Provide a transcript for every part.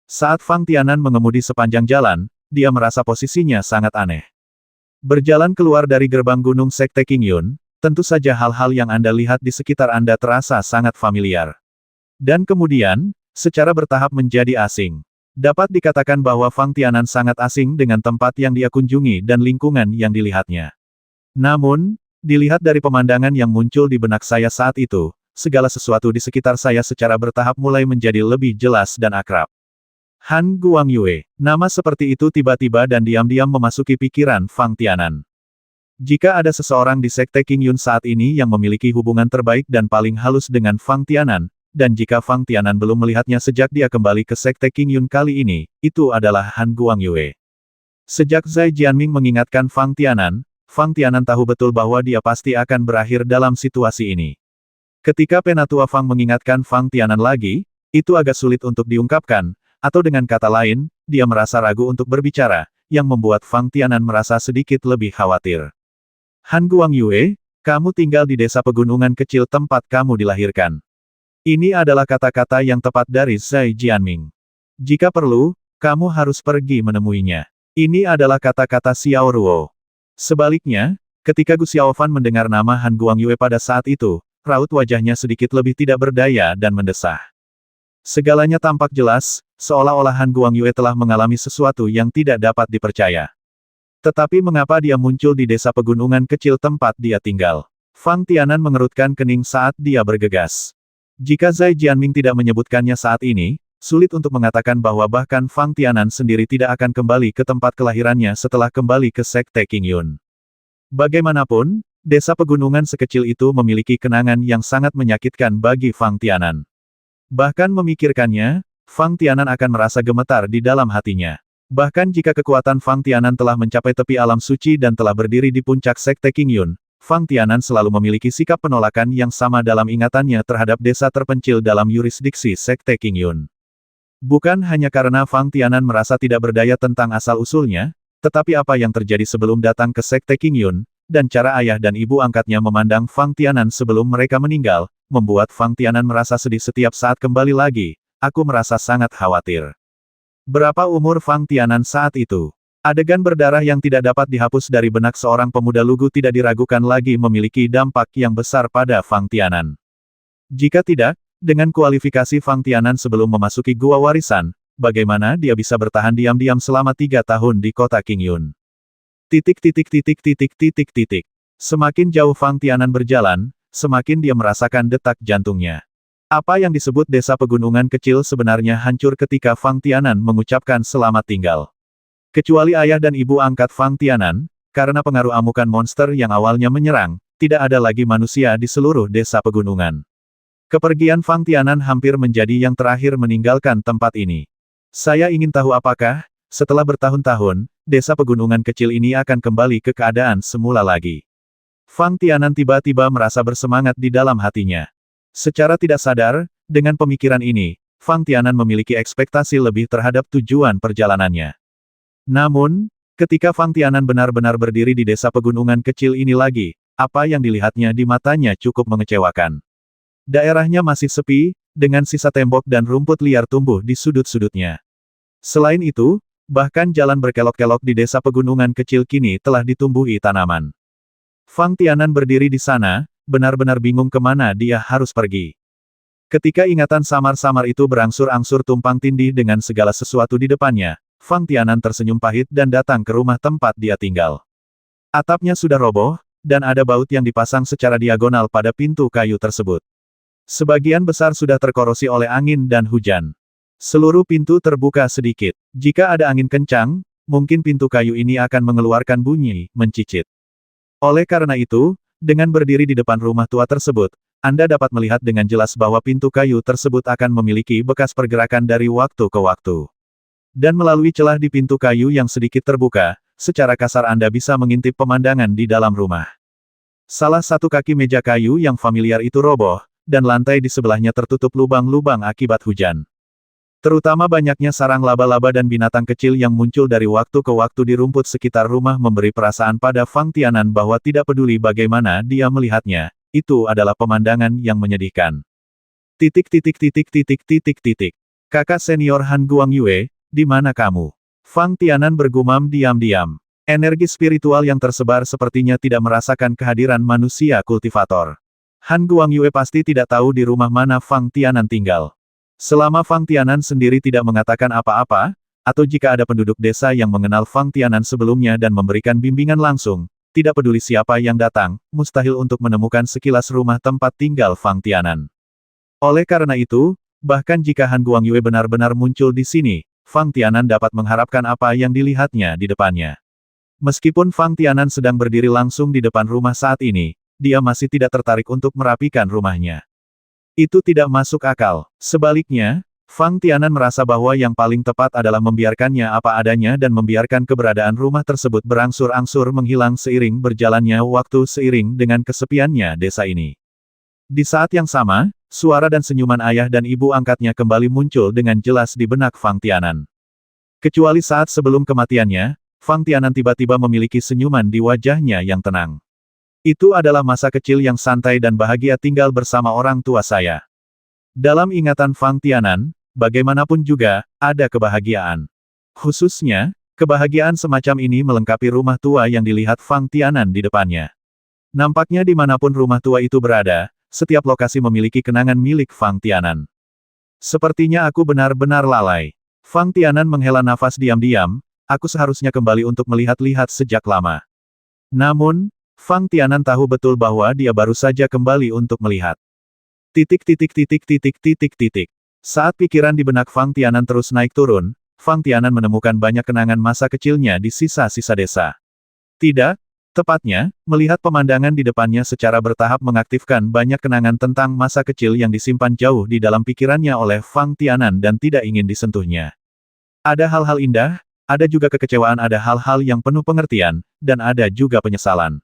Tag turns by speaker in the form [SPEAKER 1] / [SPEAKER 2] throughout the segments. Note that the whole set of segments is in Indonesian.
[SPEAKER 1] Saat Fang Tianan mengemudi sepanjang jalan, dia merasa posisinya sangat aneh. Berjalan keluar dari gerbang Gunung Sekte Qingyun, tentu saja hal-hal yang Anda lihat di sekitar Anda terasa sangat familiar. Dan kemudian, secara bertahap menjadi asing. Dapat dikatakan bahwa Fang Tianan sangat asing dengan tempat yang dia kunjungi dan lingkungan yang dilihatnya. Namun, dilihat dari pemandangan yang muncul di benak saya saat itu, segala sesuatu di sekitar saya secara bertahap mulai menjadi lebih jelas dan akrab. Han Guangyue, nama seperti itu tiba-tiba dan diam-diam memasuki pikiran Fang Tianan. Jika ada seseorang di Sekte Qingyun saat ini yang memiliki hubungan terbaik dan paling halus dengan Fang Tianan, dan jika Fang Tianan belum melihatnya sejak dia kembali ke Sekte Qingyun kali ini, itu adalah Han Guangyue. Sejak Zai Jianming mengingatkan Fang Tianan tahu betul bahwa dia pasti akan berakhir dalam situasi ini. Ketika Penatua Fang mengingatkan Fang Tianan lagi, itu agak sulit untuk diungkapkan, atau dengan kata lain, dia merasa ragu untuk berbicara, yang membuat Fang Tianan merasa sedikit lebih khawatir. Han Guangyue, kamu tinggal di desa pegunungan kecil tempat kamu dilahirkan. Ini adalah kata-kata yang tepat dari Zai Jianming. Jika perlu, kamu harus pergi menemuinya. Ini adalah kata-kata Xiao Ruo. Sebaliknya, ketika Gu Xiaofan mendengar nama Han Guangyue pada saat itu, raut wajahnya sedikit lebih tidak berdaya dan mendesah. Segalanya tampak jelas, seolah-olah Han Guangyue telah mengalami sesuatu yang tidak dapat dipercaya. Tetapi mengapa dia muncul di desa pegunungan kecil tempat dia tinggal? Fang Tianan mengerutkan kening saat dia bergegas. Jika Zai Jianming tidak menyebutkannya saat ini, sulit untuk mengatakan bahwa bahkan Fang Tianan sendiri tidak akan kembali ke tempat kelahirannya setelah kembali ke Sekte Qingyun. Bagaimanapun, desa pegunungan sekecil itu memiliki kenangan yang sangat menyakitkan bagi Fang Tianan. Bahkan memikirkannya, Fang Tianan akan merasa gemetar di dalam hatinya. Bahkan jika kekuatan Fang Tianan telah mencapai tepi alam suci dan telah berdiri di puncak Sekte Qingyun, Fang Tianan selalu memiliki sikap penolakan yang sama dalam ingatannya terhadap desa terpencil dalam yurisdiksi Sekte Qingyun. Bukan hanya karena Fang Tianan merasa tidak berdaya tentang asal-usulnya, tetapi apa yang terjadi sebelum datang ke Sekte Qingyun, dan cara ayah dan ibu angkatnya memandang Fang Tianan sebelum mereka meninggal, membuat Fang Tianan merasa sedih setiap saat kembali lagi. Aku merasa sangat khawatir. Berapa umur Fang Tianan saat itu? Adegan berdarah yang tidak dapat dihapus dari benak seorang pemuda lugu tidak diragukan lagi memiliki dampak yang besar pada Fang Tianan. Jika tidak, dengan kualifikasi Fang Tianan sebelum memasuki Gua Warisan, bagaimana dia bisa bertahan diam-diam selama 3 tahun di kota Qingyun? Semakin jauh Fang Tianan berjalan, semakin dia merasakan detak jantungnya. Apa yang disebut desa pegunungan kecil sebenarnya hancur ketika Fang Tianan mengucapkan selamat tinggal. Kecuali ayah dan ibu angkat Fang Tianan, karena pengaruh amukan monster yang awalnya menyerang, tidak ada lagi manusia di seluruh desa pegunungan. Kepergian Fang Tianan hampir menjadi yang terakhir meninggalkan tempat ini. Saya ingin tahu apakah, setelah bertahun-tahun, desa pegunungan kecil ini akan kembali ke keadaan semula lagi. Fang Tianan tiba-tiba merasa bersemangat di dalam hatinya. Secara tidak sadar, dengan pemikiran ini, Fang Tianan memiliki ekspektasi lebih terhadap tujuan perjalanannya. Namun, ketika Fang Tianan benar-benar berdiri di desa pegunungan kecil ini lagi, apa yang dilihatnya di matanya cukup mengecewakan. Daerahnya masih sepi, dengan sisa tembok dan rumput liar tumbuh di sudut-sudutnya. Selain itu, bahkan jalan berkelok-kelok di desa pegunungan kecil kini telah ditumbuhi tanaman. Fang Tianan berdiri di sana, benar-benar bingung kemana dia harus pergi. Ketika ingatan samar-samar itu berangsur-angsur tumpang tindih dengan segala sesuatu di depannya, Fang Tianan tersenyum pahit dan datang ke rumah tempat dia tinggal. Atapnya sudah roboh, dan ada baut yang dipasang secara diagonal pada pintu kayu tersebut. Sebagian besar sudah terkorosi oleh angin dan hujan. Seluruh pintu terbuka sedikit. Jika ada angin kencang, mungkin pintu kayu ini akan mengeluarkan bunyi mencicit. Oleh karena itu, dengan berdiri di depan rumah tua tersebut, Anda dapat melihat dengan jelas bahwa pintu kayu tersebut akan memiliki bekas pergerakan dari waktu ke waktu. Dan melalui celah di pintu kayu yang sedikit terbuka, secara kasar Anda bisa mengintip pemandangan di dalam rumah. Salah satu kaki meja kayu yang familiar itu roboh, dan lantai di sebelahnya tertutup lubang-lubang akibat hujan. Terutama banyaknya sarang laba-laba dan binatang kecil yang muncul dari waktu ke waktu di rumput sekitar rumah memberi perasaan pada Fang Tianan bahwa tidak peduli bagaimana dia melihatnya, itu adalah pemandangan yang menyedihkan. Kakak senior Han Guangyue, di mana kamu? Fang Tianan bergumam diam-diam. Energi spiritual yang tersebar sepertinya tidak merasakan kehadiran manusia kultivator. Han Guangyue pasti tidak tahu di rumah mana Fang Tianan tinggal. Selama Fang Tianan sendiri tidak mengatakan apa-apa, atau jika ada penduduk desa yang mengenal Fang Tianan sebelumnya dan memberikan bimbingan langsung, tidak peduli siapa yang datang, mustahil untuk menemukan sekilas rumah tempat tinggal Fang Tianan. Oleh karena itu, bahkan jika Han Guangyue benar-benar muncul di sini, Fang Tianan dapat mengharapkan apa yang dilihatnya di depannya. Meskipun Fang Tianan sedang berdiri langsung di depan rumah saat ini, dia masih tidak tertarik untuk merapikan rumahnya. Itu tidak masuk akal. Sebaliknya, Fang Tianan merasa bahwa yang paling tepat adalah membiarkannya apa adanya dan membiarkan keberadaan rumah tersebut berangsur-angsur menghilang seiring berjalannya waktu seiring dengan kesepiannya desa ini. Di saat yang sama, suara dan senyuman ayah dan ibu angkatnya kembali muncul dengan jelas di benak Fang Tianan. Kecuali saat sebelum kematiannya, Fang Tianan tiba-tiba memiliki senyuman di wajahnya yang tenang. Itu adalah masa kecil yang santai dan bahagia tinggal bersama orang tua saya. Dalam ingatan Fang Tianan, bagaimanapun juga, ada kebahagiaan. Khususnya, kebahagiaan semacam ini melengkapi rumah tua yang dilihat Fang Tianan di depannya. Nampaknya dimanapun rumah tua itu berada, setiap lokasi memiliki kenangan milik Fang Tianan. Sepertinya aku benar-benar lalai. Fang Tianan menghela nafas diam-diam, aku seharusnya kembali untuk melihat-lihat sejak lama. Namun, Fang Tianan tahu betul bahwa dia baru saja kembali untuk melihat. Saat pikiran di benak Fang Tianan terus naik turun, Fang Tianan menemukan banyak kenangan masa kecilnya di sisa-sisa desa. Tidak, tepatnya, melihat pemandangan di depannya secara bertahap mengaktifkan banyak kenangan tentang masa kecil yang disimpan jauh di dalam pikirannya oleh Fang Tianan dan tidak ingin disentuhnya. Ada hal-hal indah, ada juga kekecewaan, ada hal-hal yang penuh pengertian, dan ada juga penyesalan.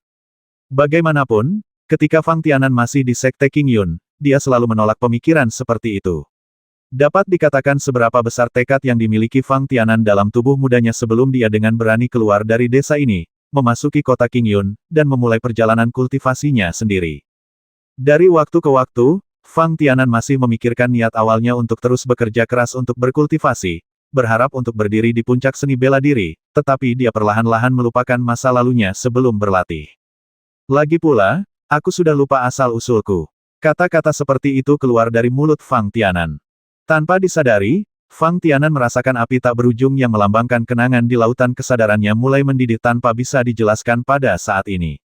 [SPEAKER 1] Bagaimanapun, ketika Fang Tianan masih di Sekte Qingyun, dia selalu menolak pemikiran seperti itu. Dapat dikatakan seberapa besar tekad yang dimiliki Fang Tianan dalam tubuh mudanya sebelum dia dengan berani keluar dari desa ini, memasuki kota Qingyun, dan memulai perjalanan kultivasinya sendiri. Dari waktu ke waktu, Fang Tianan masih memikirkan niat awalnya untuk terus bekerja keras untuk berkultivasi, berharap untuk berdiri di puncak seni bela diri, tetapi dia perlahan-lahan melupakan masa lalunya sebelum berlatih. Lagi pula, aku sudah lupa asal-usulku. Kata-kata seperti itu keluar dari mulut Fang Tianan. Tanpa disadari, Fang Tianan merasakan api tak berujung yang melambangkan kenangan di lautan kesadarannya mulai mendidih tanpa bisa dijelaskan pada saat ini.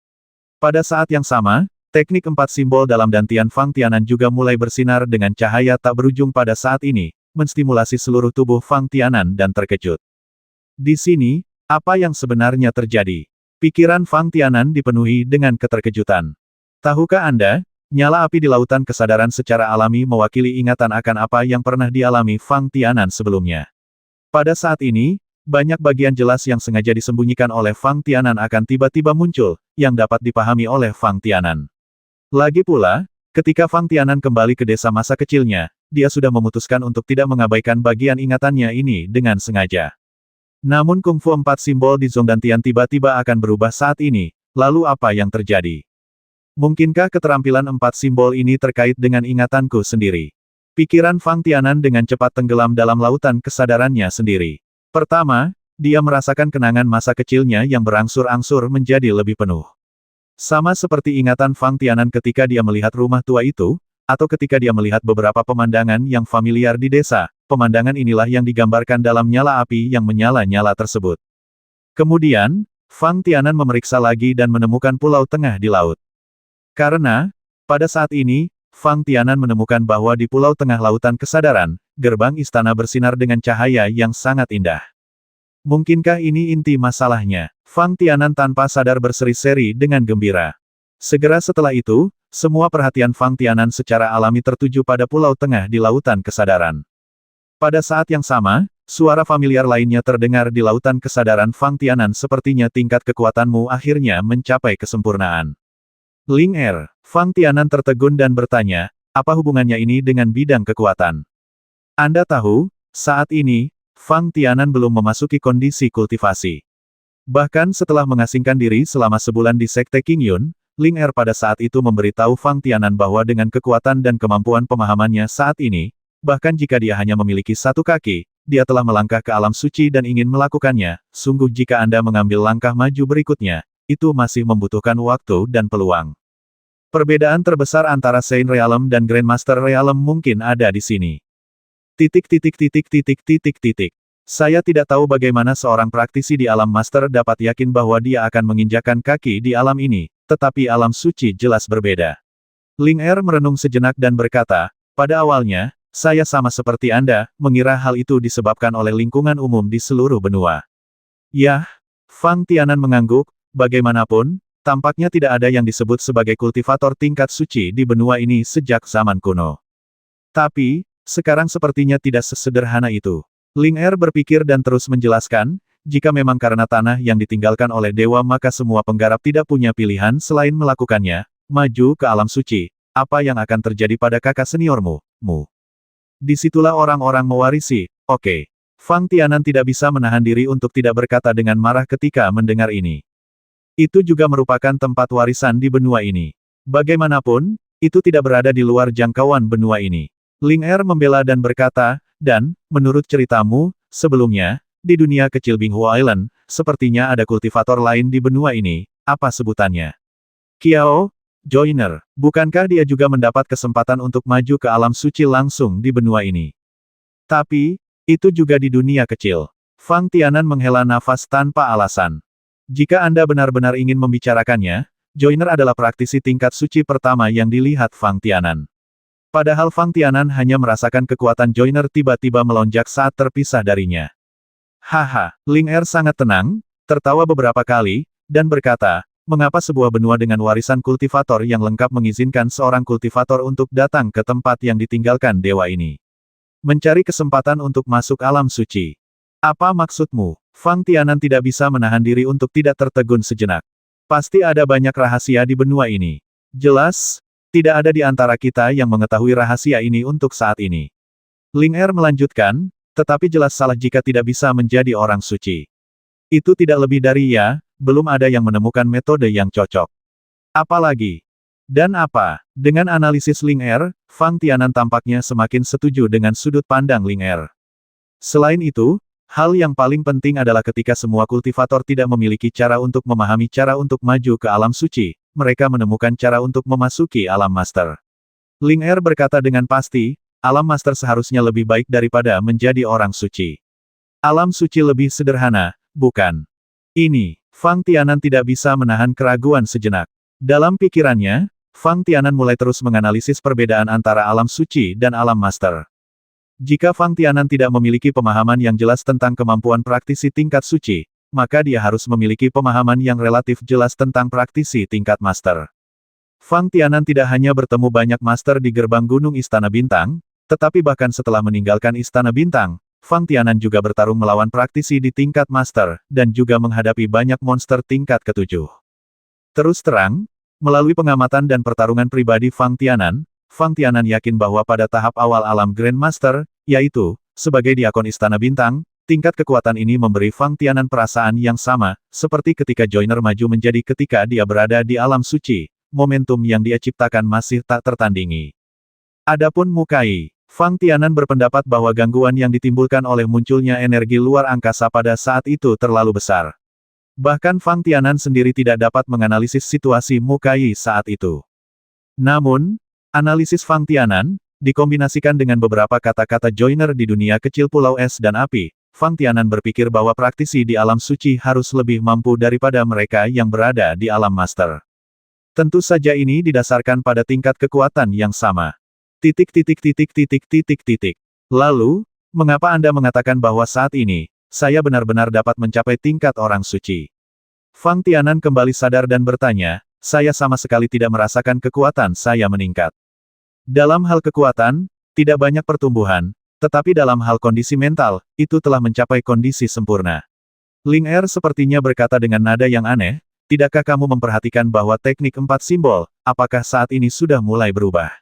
[SPEAKER 1] Pada saat yang sama, teknik 4 simbol dalam dantian Fang Tianan juga mulai bersinar dengan cahaya tak berujung pada saat ini, menstimulasi seluruh tubuh Fang Tianan dan terkejut. Di sini, apa yang sebenarnya terjadi? Pikiran Fang Tianan dipenuhi dengan keterkejutan. Tahukah Anda, nyala api di lautan kesadaran secara alami mewakili ingatan akan apa yang pernah dialami Fang Tianan sebelumnya. Pada saat ini, banyak bagian jelas yang sengaja disembunyikan oleh Fang Tianan akan tiba-tiba muncul, yang dapat dipahami oleh Fang Tianan. Lagi pula, ketika Fang Tianan kembali ke desa masa kecilnya, dia sudah memutuskan untuk tidak mengabaikan bagian ingatannya ini dengan sengaja. Namun kungfu 4 simbol di Zongdantian tiba-tiba akan berubah saat ini, lalu apa yang terjadi? Mungkinkah keterampilan 4 simbol ini terkait dengan ingatanku sendiri? Pikiran Fang Tianan dengan cepat tenggelam dalam lautan kesadarannya sendiri. Pertama, dia merasakan kenangan masa kecilnya yang berangsur-angsur menjadi lebih penuh. Sama seperti ingatan Fang Tianan ketika dia melihat rumah tua itu, atau ketika dia melihat beberapa pemandangan yang familiar di desa, pemandangan inilah yang digambarkan dalam nyala api yang menyala-nyala tersebut. Kemudian, Fang Tianan memeriksa lagi dan menemukan pulau tengah di laut. Karena, pada saat ini, Fang Tianan menemukan bahwa di pulau tengah lautan kesadaran, gerbang istana bersinar dengan cahaya yang sangat indah. Mungkinkah ini inti masalahnya? Fang Tianan tanpa sadar berseri-seri dengan gembira. Segera setelah itu, semua perhatian Fang Tianan secara alami tertuju pada pulau tengah di lautan kesadaran. Pada saat yang sama, suara familiar lainnya terdengar di lautan kesadaran Fang Tianan, sepertinya tingkat kekuatanmu akhirnya mencapai kesempurnaan. Ling Er, Fang Tianan tertegun dan bertanya, apa hubungannya ini dengan bidang kekuatan? Anda tahu, saat ini, Fang Tianan belum memasuki kondisi kultivasi. Bahkan setelah mengasingkan diri selama sebulan di Sekte Qingyun, Ling Er pada saat itu memberitahu Fang Tianan bahwa dengan kekuatan dan kemampuan pemahamannya saat ini, Bahkan jika dia hanya memiliki satu kaki, dia telah melangkah ke alam suci dan ingin melakukannya. Sungguh jika Anda mengambil langkah maju berikutnya, itu masih membutuhkan waktu dan peluang. Perbedaan terbesar antara Saint Realm dan Grandmaster Realm mungkin ada di sini. Titik titik titik titik titik titik. Saya tidak tahu bagaimana seorang praktisi di alam master dapat yakin bahwa dia akan menginjakkan kaki di alam ini, tetapi alam suci jelas berbeda. Ling Er merenung sejenak dan berkata, pada awalnya, saya sama seperti Anda, mengira hal itu disebabkan oleh lingkungan umum di seluruh benua. Yah, Fang Tianan mengangguk, bagaimanapun, tampaknya tidak ada yang disebut sebagai kultivator tingkat suci di benua ini sejak zaman kuno. Tapi, sekarang sepertinya tidak sesederhana itu. Ling Er berpikir dan terus menjelaskan, jika memang karena tanah yang ditinggalkan oleh dewa maka semua penggarap tidak punya pilihan selain melakukannya, maju ke alam suci, apa yang akan terjadi pada kakak seniormu, Mu? Disitulah orang-orang mewarisi, oke. Fang Tianan tidak bisa menahan diri untuk tidak berkata dengan marah ketika mendengar ini. Itu juga merupakan tempat warisan di benua ini. Bagaimanapun, itu tidak berada di luar jangkauan benua ini. Ling Er membela dan berkata, dan, menurut ceritamu, sebelumnya, di dunia kecil Binghu Island, sepertinya ada kultivator lain di benua ini, apa sebutannya? Kiao, Joiner, bukankah dia juga mendapat kesempatan untuk maju ke alam suci langsung di benua ini? Tapi, itu juga di dunia kecil. Fang Tianan menghela nafas tanpa alasan. Jika Anda benar-benar ingin membicarakannya, Joiner adalah praktisi tingkat suci pertama yang dilihat Fang Tianan. Padahal Fang Tianan hanya merasakan kekuatan Joiner tiba-tiba melonjak saat terpisah darinya. Haha, Ling Er sangat tenang, tertawa beberapa kali, dan berkata, mengapa sebuah benua dengan warisan kultivator yang lengkap mengizinkan seorang kultivator untuk datang ke tempat yang ditinggalkan dewa ini? Mencari kesempatan untuk masuk alam suci. Apa maksudmu? Fang Tianan tidak bisa menahan diri untuk tidak tertegun sejenak. Pasti ada banyak rahasia di benua ini. Jelas, tidak ada di antara kita yang mengetahui rahasia ini untuk saat ini. Ling Er melanjutkan, tetapi jelas salah jika tidak bisa menjadi orang suci. Itu tidak lebih dari ya, belum ada yang menemukan metode yang cocok. Apalagi. Dan apa? Dengan analisis Ling Er, Fang Tianan tampaknya semakin setuju dengan sudut pandang Ling Er. Selain itu, hal yang paling penting adalah ketika semua kultivator tidak memiliki cara untuk memahami cara untuk maju ke alam suci, mereka menemukan cara untuk memasuki alam master. Ling Er berkata dengan pasti, alam master seharusnya lebih baik daripada menjadi orang suci. Alam suci lebih sederhana, bukan? Ini, Fang Tianan tidak bisa menahan keraguan sejenak. Dalam pikirannya, Fang Tianan mulai terus menganalisis perbedaan antara alam suci dan alam master. Jika Fang Tianan tidak memiliki pemahaman yang jelas tentang kemampuan praktisi tingkat suci, maka dia harus memiliki pemahaman yang relatif jelas tentang praktisi tingkat master. Fang Tianan tidak hanya bertemu banyak master di gerbang Gunung Istana Bintang, tetapi bahkan setelah meninggalkan Istana Bintang, Fang Tianan juga bertarung melawan praktisi di tingkat master, dan juga menghadapi banyak monster tingkat ke-7. Terus terang, melalui pengamatan dan pertarungan pribadi Fang Tianan yakin bahwa pada tahap awal alam Grandmaster, yaitu, sebagai diakon Istana Bintang, tingkat kekuatan ini memberi Fang Tianan perasaan yang sama, seperti ketika Joiner maju menjadi ketika dia berada di alam suci, momentum yang dia ciptakan masih tak tertandingi. Adapun Mukai, Fang Tianan berpendapat bahwa gangguan yang ditimbulkan oleh munculnya energi luar angkasa pada saat itu terlalu besar. Bahkan Fang Tianan sendiri tidak dapat menganalisis situasi Mukai saat itu. Namun, analisis Fang Tianan, dikombinasikan dengan beberapa kata-kata Joiner di dunia kecil Pulau Es dan Api, Fang Tianan berpikir bahwa praktisi di alam suci harus lebih mampu daripada mereka yang berada di alam master. Tentu saja ini didasarkan pada tingkat kekuatan yang sama. Titik titik titik titik titik titik. Lalu, mengapa Anda mengatakan bahwa saat ini, saya benar-benar dapat mencapai tingkat orang suci? Fang Tianan kembali sadar dan bertanya, saya sama sekali tidak merasakan kekuatan saya meningkat. Dalam hal kekuatan, tidak banyak pertumbuhan, tetapi dalam hal kondisi mental, itu telah mencapai kondisi sempurna. Ling Er sepertinya berkata dengan nada yang aneh, tidakkah kamu memperhatikan bahwa teknik 4 simbol, apakah saat ini sudah mulai berubah?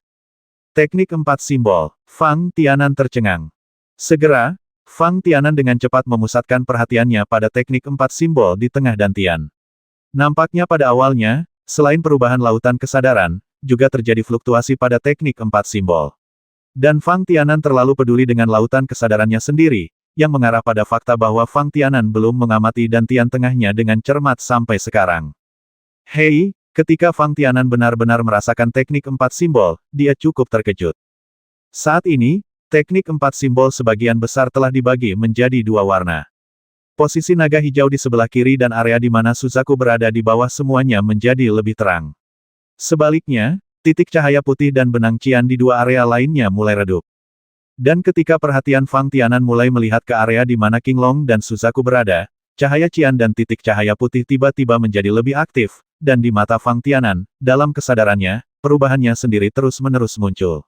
[SPEAKER 1] Teknik 4 simbol, Fang Tianan tercengang. Segera, Fang Tianan dengan cepat memusatkan perhatiannya pada teknik 4 simbol di tengah dantian. Nampaknya pada awalnya, selain perubahan lautan kesadaran, juga terjadi fluktuasi pada teknik 4 simbol. Dan Fang Tianan terlalu peduli dengan lautan kesadarannya sendiri, yang mengarah pada fakta bahwa Fang Tianan belum mengamati dantian tengahnya dengan cermat sampai sekarang. Hei, ketika Fang Tianan benar-benar merasakan teknik 4 simbol, dia cukup terkejut. Saat ini, teknik 4 simbol sebagian besar telah dibagi menjadi 2 warna. Posisi naga hijau di sebelah kiri dan area di mana Suzaku berada di bawah semuanya menjadi lebih terang. Sebaliknya, titik cahaya putih dan benang Qian di 2 area lainnya mulai redup. Dan ketika perhatian Fang Tianan mulai melihat ke area di mana King Long dan Suzaku berada, cahaya Qian dan titik cahaya putih tiba-tiba menjadi lebih aktif, dan di mata Fang Tianan, dalam kesadarannya, perubahannya sendiri terus-menerus muncul.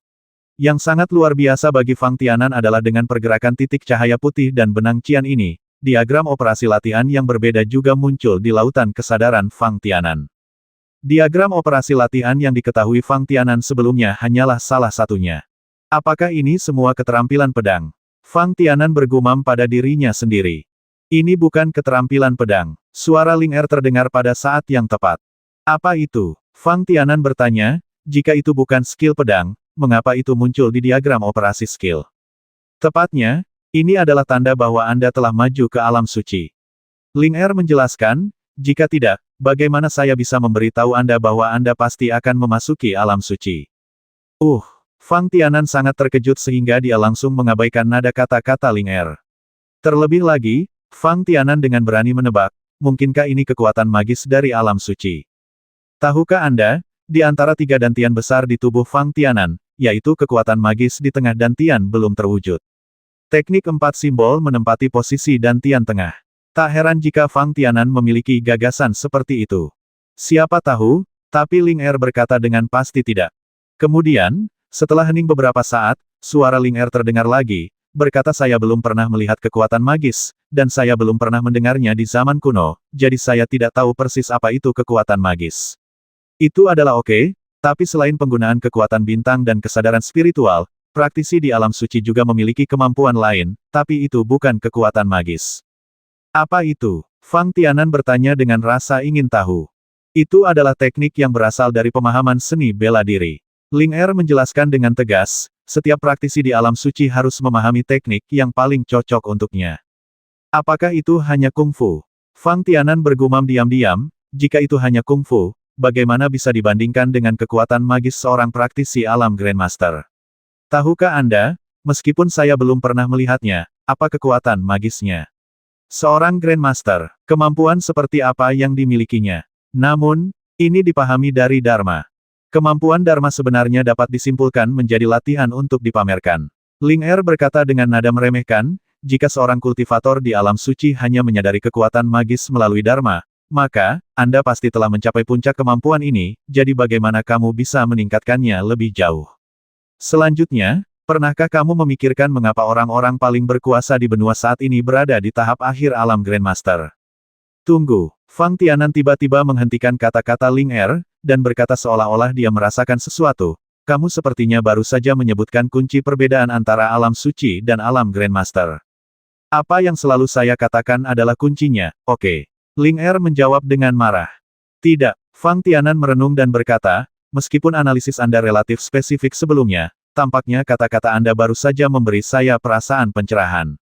[SPEAKER 1] Yang sangat luar biasa bagi Fang Tianan adalah dengan pergerakan titik cahaya putih dan benang Qian ini, diagram operasi latihan yang berbeda juga muncul di lautan kesadaran Fang Tianan. Diagram operasi latihan yang diketahui Fang Tianan sebelumnya hanyalah salah satunya. Apakah ini semua keterampilan pedang? Fang Tianan bergumam pada dirinya sendiri. Ini bukan keterampilan pedang. Suara Ling Er terdengar pada saat yang tepat. Apa itu? Fang Tianan bertanya, jika itu bukan skill pedang, mengapa itu muncul di diagram operasi skill? Tepatnya, ini adalah tanda bahwa Anda telah maju ke alam suci. Ling Er menjelaskan, jika tidak, bagaimana saya bisa memberitahu Anda bahwa Anda pasti akan memasuki alam suci? Fang Tianan sangat terkejut sehingga dia langsung mengabaikan nada kata-kata Ling Er. Terlebih lagi, Fang Tianan dengan berani menebak, mungkinkah ini kekuatan magis dari alam suci? Tahukah Anda, di antara 3 dantian besar di tubuh Fang Tianan, yaitu kekuatan magis di tengah dantian belum terwujud. Teknik 4 simbol menempati posisi dantian tengah. Tak heran jika Fang Tianan memiliki gagasan seperti itu. Siapa tahu, tapi Ling Er berkata dengan pasti tidak. Kemudian, setelah hening beberapa saat, suara Ling Er terdengar lagi, berkata saya belum pernah melihat kekuatan magis, dan saya belum pernah mendengarnya di zaman kuno, jadi saya tidak tahu persis apa itu kekuatan magis. Itu adalah oke, tapi selain penggunaan kekuatan bintang dan kesadaran spiritual, praktisi di alam suci juga memiliki kemampuan lain, tapi itu bukan kekuatan magis. Apa itu? Fang Tianan bertanya dengan rasa ingin tahu. Itu adalah teknik yang berasal dari pemahaman seni bela diri. Ling Er menjelaskan dengan tegas, setiap praktisi di alam suci harus memahami teknik yang paling cocok untuknya. Apakah itu hanya kungfu? Fang Tianan bergumam diam-diam, jika itu hanya kungfu, bagaimana bisa dibandingkan dengan kekuatan magis seorang praktisi alam Grandmaster? Tahukah Anda, meskipun saya belum pernah melihatnya, apa kekuatan magisnya? Seorang Grandmaster, kemampuan seperti apa yang dimilikinya? Namun, ini dipahami dari Dharma. Kemampuan Dharma sebenarnya dapat disimpulkan menjadi latihan untuk dipamerkan. Ling Er berkata dengan nada meremehkan, jika seorang kultivator di alam suci hanya menyadari kekuatan magis melalui Dharma, maka, Anda pasti telah mencapai puncak kemampuan ini, jadi bagaimana kamu bisa meningkatkannya lebih jauh? Selanjutnya, pernahkah kamu memikirkan mengapa orang-orang paling berkuasa di benua saat ini berada di tahap akhir alam Grandmaster? Tunggu, Fang Tianan tiba-tiba menghentikan kata-kata Ling Er, dan berkata seolah-olah dia merasakan sesuatu. Kamu sepertinya baru saja menyebutkan kunci perbedaan antara alam suci dan alam Grandmaster. Apa yang selalu saya katakan adalah kuncinya, oke. Ling Er menjawab dengan marah. Tidak, Fang Tianan merenung dan berkata, meskipun analisis Anda relatif spesifik sebelumnya, tampaknya kata-kata Anda baru saja memberi saya perasaan pencerahan.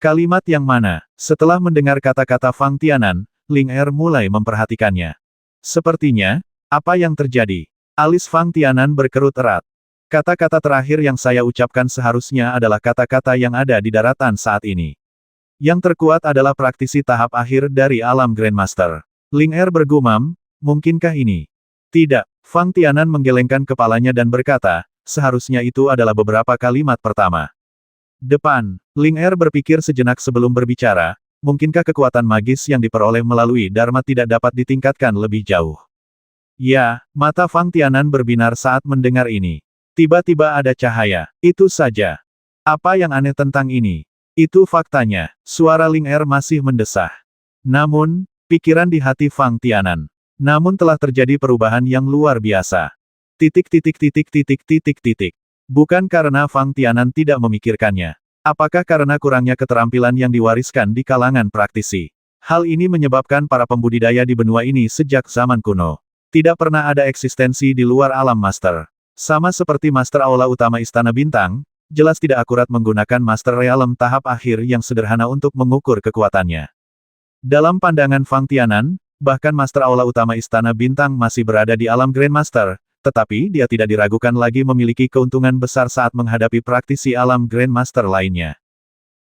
[SPEAKER 1] Kalimat yang mana? Setelah mendengar kata-kata Fang Tianan, Ling Er mulai memperhatikannya. Sepertinya, apa yang terjadi? Alis Fang Tianan berkerut erat. Kata-kata terakhir yang saya ucapkan seharusnya adalah kata-kata yang ada di daratan saat ini. Yang terkuat adalah praktisi tahap akhir dari alam Grandmaster. Ling Er bergumam, mungkinkah ini? Tidak, Fang Tianan menggelengkan kepalanya dan berkata, seharusnya itu adalah beberapa kalimat pertama. Depan, Ling Er berpikir sejenak sebelum berbicara, mungkinkah kekuatan magis yang diperoleh melalui Dharma tidak dapat ditingkatkan lebih jauh? Ya, mata Fang Tianan berbinar saat mendengar ini. Tiba-tiba ada cahaya, itu saja. Apa yang aneh tentang ini? Itu faktanya, suara Ling Er masih mendesah. Namun, pikiran di hati Fang Tianan. Namun telah terjadi perubahan yang luar biasa. Bukan karena Fang Tianan tidak memikirkannya. Apakah karena kurangnya keterampilan yang diwariskan di kalangan praktisi? Hal ini menyebabkan para pembudidaya di benua ini sejak zaman kuno. Tidak pernah ada eksistensi di luar alam master. Sama seperti Master Aula Utama Istana Bintang, jelas tidak akurat menggunakan Master Realm tahap akhir yang sederhana untuk mengukur kekuatannya. Dalam pandangan Fang Tianan, bahkan Master Aula Utama Istana Bintang masih berada di alam Grandmaster, tetapi dia tidak diragukan lagi memiliki keuntungan besar saat menghadapi praktisi alam Grandmaster lainnya.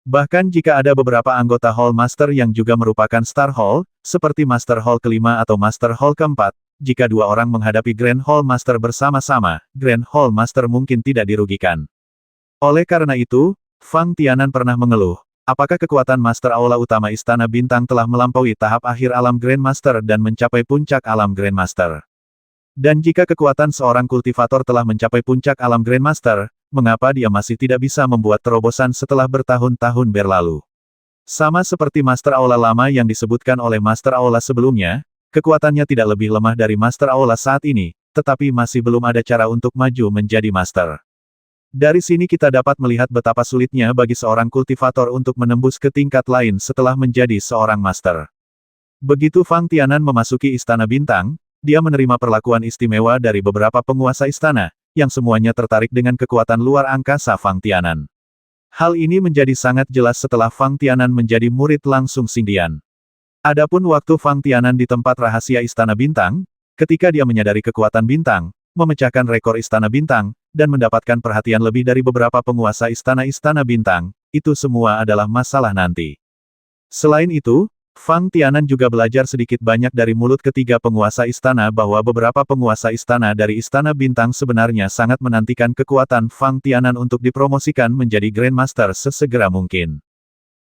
[SPEAKER 1] Bahkan jika ada beberapa anggota Hall Master yang juga merupakan Star Hall, seperti Master Hall kelima atau Master Hall keempat, jika dua orang menghadapi Grand Hall Master bersama-sama, Grand Hall Master mungkin tidak dirugikan. Oleh karena itu, Fang Tianan pernah mengeluh, apakah kekuatan Master Aula Utama Istana Bintang telah melampaui tahap akhir alam Grandmaster dan mencapai puncak alam Grandmaster? Dan jika kekuatan seorang kultivator telah mencapai puncak alam Grandmaster, mengapa dia masih tidak bisa membuat terobosan setelah bertahun-tahun berlalu? Sama seperti Master Aula lama yang disebutkan oleh Master Aula sebelumnya, kekuatannya tidak lebih lemah dari Master Aula saat ini, tetapi masih belum ada cara untuk maju menjadi Master. Dari sini kita dapat melihat betapa sulitnya bagi seorang kultivator untuk menembus ke tingkat lain setelah menjadi seorang Master. Begitu Fang Tianan memasuki Istana Bintang, dia menerima perlakuan istimewa dari beberapa penguasa istana, yang semuanya tertarik dengan kekuatan luar angkasa Fang Tianan. Hal ini menjadi sangat jelas setelah Fang Tianan menjadi murid langsung Xingdian. Adapun waktu Fang Tianan di tempat rahasia Istana Bintang, ketika dia menyadari kekuatan Bintang, memecahkan rekor Istana Bintang, dan mendapatkan perhatian lebih dari beberapa penguasa Istana Bintang, itu semua adalah masalah nanti. Selain itu, Fang Tianan juga belajar sedikit banyak dari mulut ketiga penguasa istana bahwa beberapa penguasa istana dari Istana Bintang sebenarnya sangat menantikan kekuatan Fang Tianan untuk dipromosikan menjadi Grandmaster sesegera mungkin.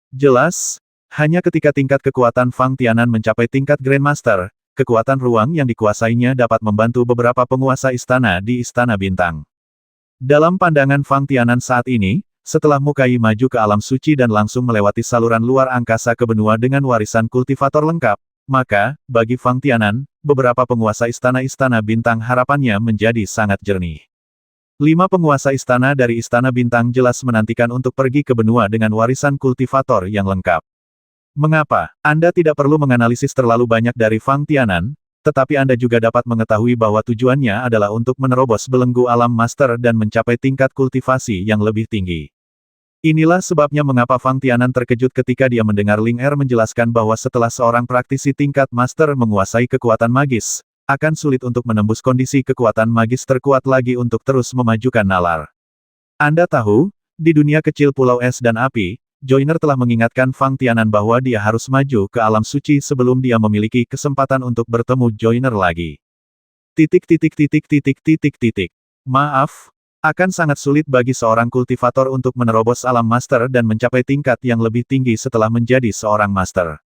[SPEAKER 1] Jelas, hanya ketika tingkat kekuatan Fang Tianan mencapai tingkat Grandmaster, kekuatan ruang yang dikuasainya dapat membantu beberapa penguasa istana di Istana Bintang. Dalam pandangan Fang Tianan saat ini, setelah Mukai maju ke alam suci dan langsung melewati saluran luar angkasa ke benua dengan warisan kultivator lengkap, maka, bagi Fang Tianan, beberapa penguasa istana-istana bintang harapannya menjadi sangat jernih. 5 penguasa istana dari Istana Bintang jelas menantikan untuk pergi ke benua dengan warisan kultivator yang lengkap. Mengapa? Anda tidak perlu menganalisis terlalu banyak dari Fang Tianan, tetapi Anda juga dapat mengetahui bahwa tujuannya adalah untuk menerobos belenggu alam master dan mencapai tingkat kultivasi yang lebih tinggi. Inilah sebabnya mengapa Fang Tianan terkejut ketika dia mendengar Ling Er menjelaskan bahwa setelah seorang praktisi tingkat master menguasai kekuatan magis, akan sulit untuk menembus kondisi kekuatan magis terkuat lagi untuk terus memajukan nalar. Anda tahu, di dunia kecil Pulau Es dan Api, Joiner telah mengingatkan Fang Tianan bahwa dia harus maju ke alam suci sebelum dia memiliki kesempatan untuk bertemu Joiner lagi. Maaf, akan sangat sulit bagi seorang kultivator untuk menerobos alam master dan mencapai tingkat yang lebih tinggi setelah menjadi seorang master.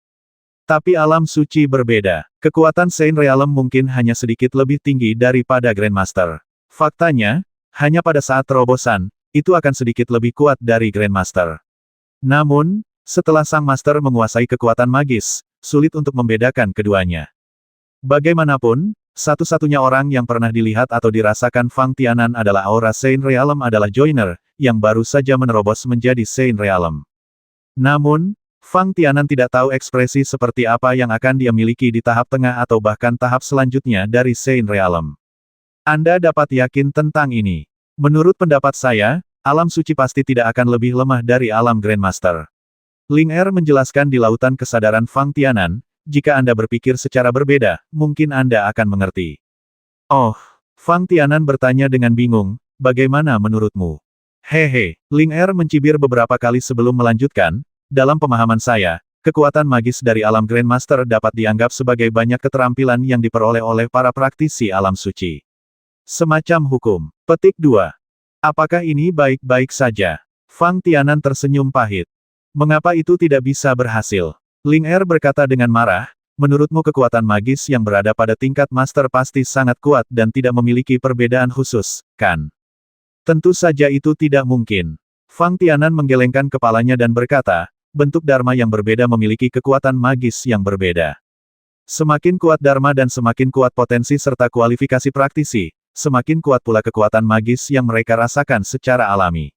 [SPEAKER 1] Tapi alam suci berbeda. Kekuatan Saint Realm mungkin hanya sedikit lebih tinggi daripada Grandmaster. Faktanya, hanya pada saat terobosan, itu akan sedikit lebih kuat dari Grandmaster. Namun, setelah sang master menguasai kekuatan magis, sulit untuk membedakan keduanya. Bagaimanapun, satu-satunya orang yang pernah dilihat atau dirasakan Fang Tianan adalah aura Saint Realm adalah Joiner, yang baru saja menerobos menjadi Saint Realm. Namun, Fang Tianan tidak tahu ekspresi seperti apa yang akan dia miliki di tahap tengah atau bahkan tahap selanjutnya dari Saint Realm. Anda dapat yakin tentang ini. Menurut pendapat saya, alam suci pasti tidak akan lebih lemah dari alam Grandmaster. Ling Er menjelaskan di lautan kesadaran Fang Tianan, jika Anda berpikir secara berbeda, mungkin Anda akan mengerti. Oh, Fang Tianan bertanya dengan bingung, bagaimana menurutmu? Hehe, Ling Er mencibir beberapa kali sebelum melanjutkan, dalam pemahaman saya, kekuatan magis dari alam Grandmaster dapat dianggap sebagai banyak keterampilan yang diperoleh oleh para praktisi alam suci. Semacam hukum. Petik 2. Apakah ini baik-baik saja? Fang Tianan tersenyum pahit. Mengapa itu tidak bisa berhasil? Ling Er berkata dengan marah, menurutmu kekuatan magis yang berada pada tingkat master pasti sangat kuat dan tidak memiliki perbedaan khusus, kan? Tentu saja itu tidak mungkin. Fang Tianan menggelengkan kepalanya dan berkata, bentuk Dharma yang berbeda memiliki kekuatan magis yang berbeda. Semakin kuat Dharma dan semakin kuat potensi serta kualifikasi praktisi, semakin kuat pula kekuatan magis yang mereka rasakan secara alami.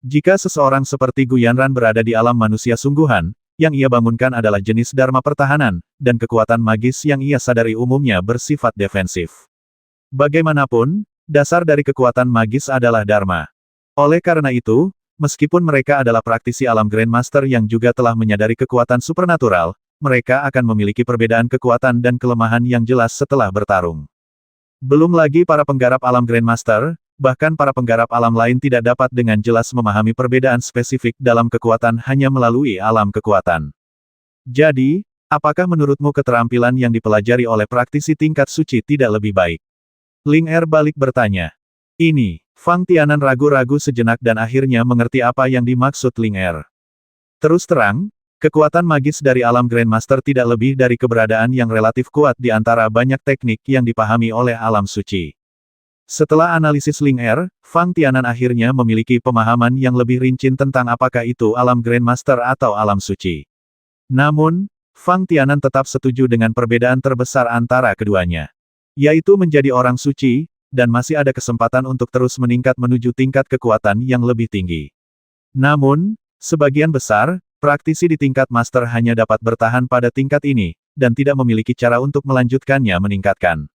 [SPEAKER 1] Jika seseorang seperti Guyanran berada di alam manusia sungguhan, yang ia bangunkan adalah jenis Dharma pertahanan, dan kekuatan magis yang ia sadari umumnya bersifat defensif. Bagaimanapun, Dasar dari kekuatan magis adalah Dharma. Oleh karena itu, meskipun mereka adalah praktisi alam Grandmaster yang juga telah menyadari kekuatan supernatural, mereka akan memiliki perbedaan kekuatan dan kelemahan yang jelas setelah bertarung. Belum lagi para penggarap alam Grandmaster, bahkan para penggarap alam lain tidak dapat dengan jelas memahami perbedaan spesifik dalam kekuatan hanya melalui alam kekuatan. Jadi, apakah menurutmu keterampilan yang dipelajari oleh praktisi tingkat suci tidak lebih baik? Ling Er balik bertanya. Ini, Fang Tianan ragu-ragu sejenak dan akhirnya mengerti apa yang dimaksud Ling Er. Terus terang, kekuatan magis dari alam Grandmaster tidak lebih dari keberadaan yang relatif kuat di antara banyak teknik yang dipahami oleh alam suci. Setelah analisis Ling Er, Fang Tianan akhirnya memiliki pemahaman yang lebih rinci tentang apakah itu alam Grandmaster atau alam suci. Namun, Fang Tianan tetap setuju dengan perbedaan terbesar antara keduanya. Yaitu menjadi orang suci, dan masih ada kesempatan untuk terus meningkat menuju tingkat kekuatan yang lebih tinggi. Namun, sebagian besar, praktisi di tingkat master hanya dapat bertahan pada tingkat ini, dan tidak memiliki cara untuk melanjutkannya meningkatkan.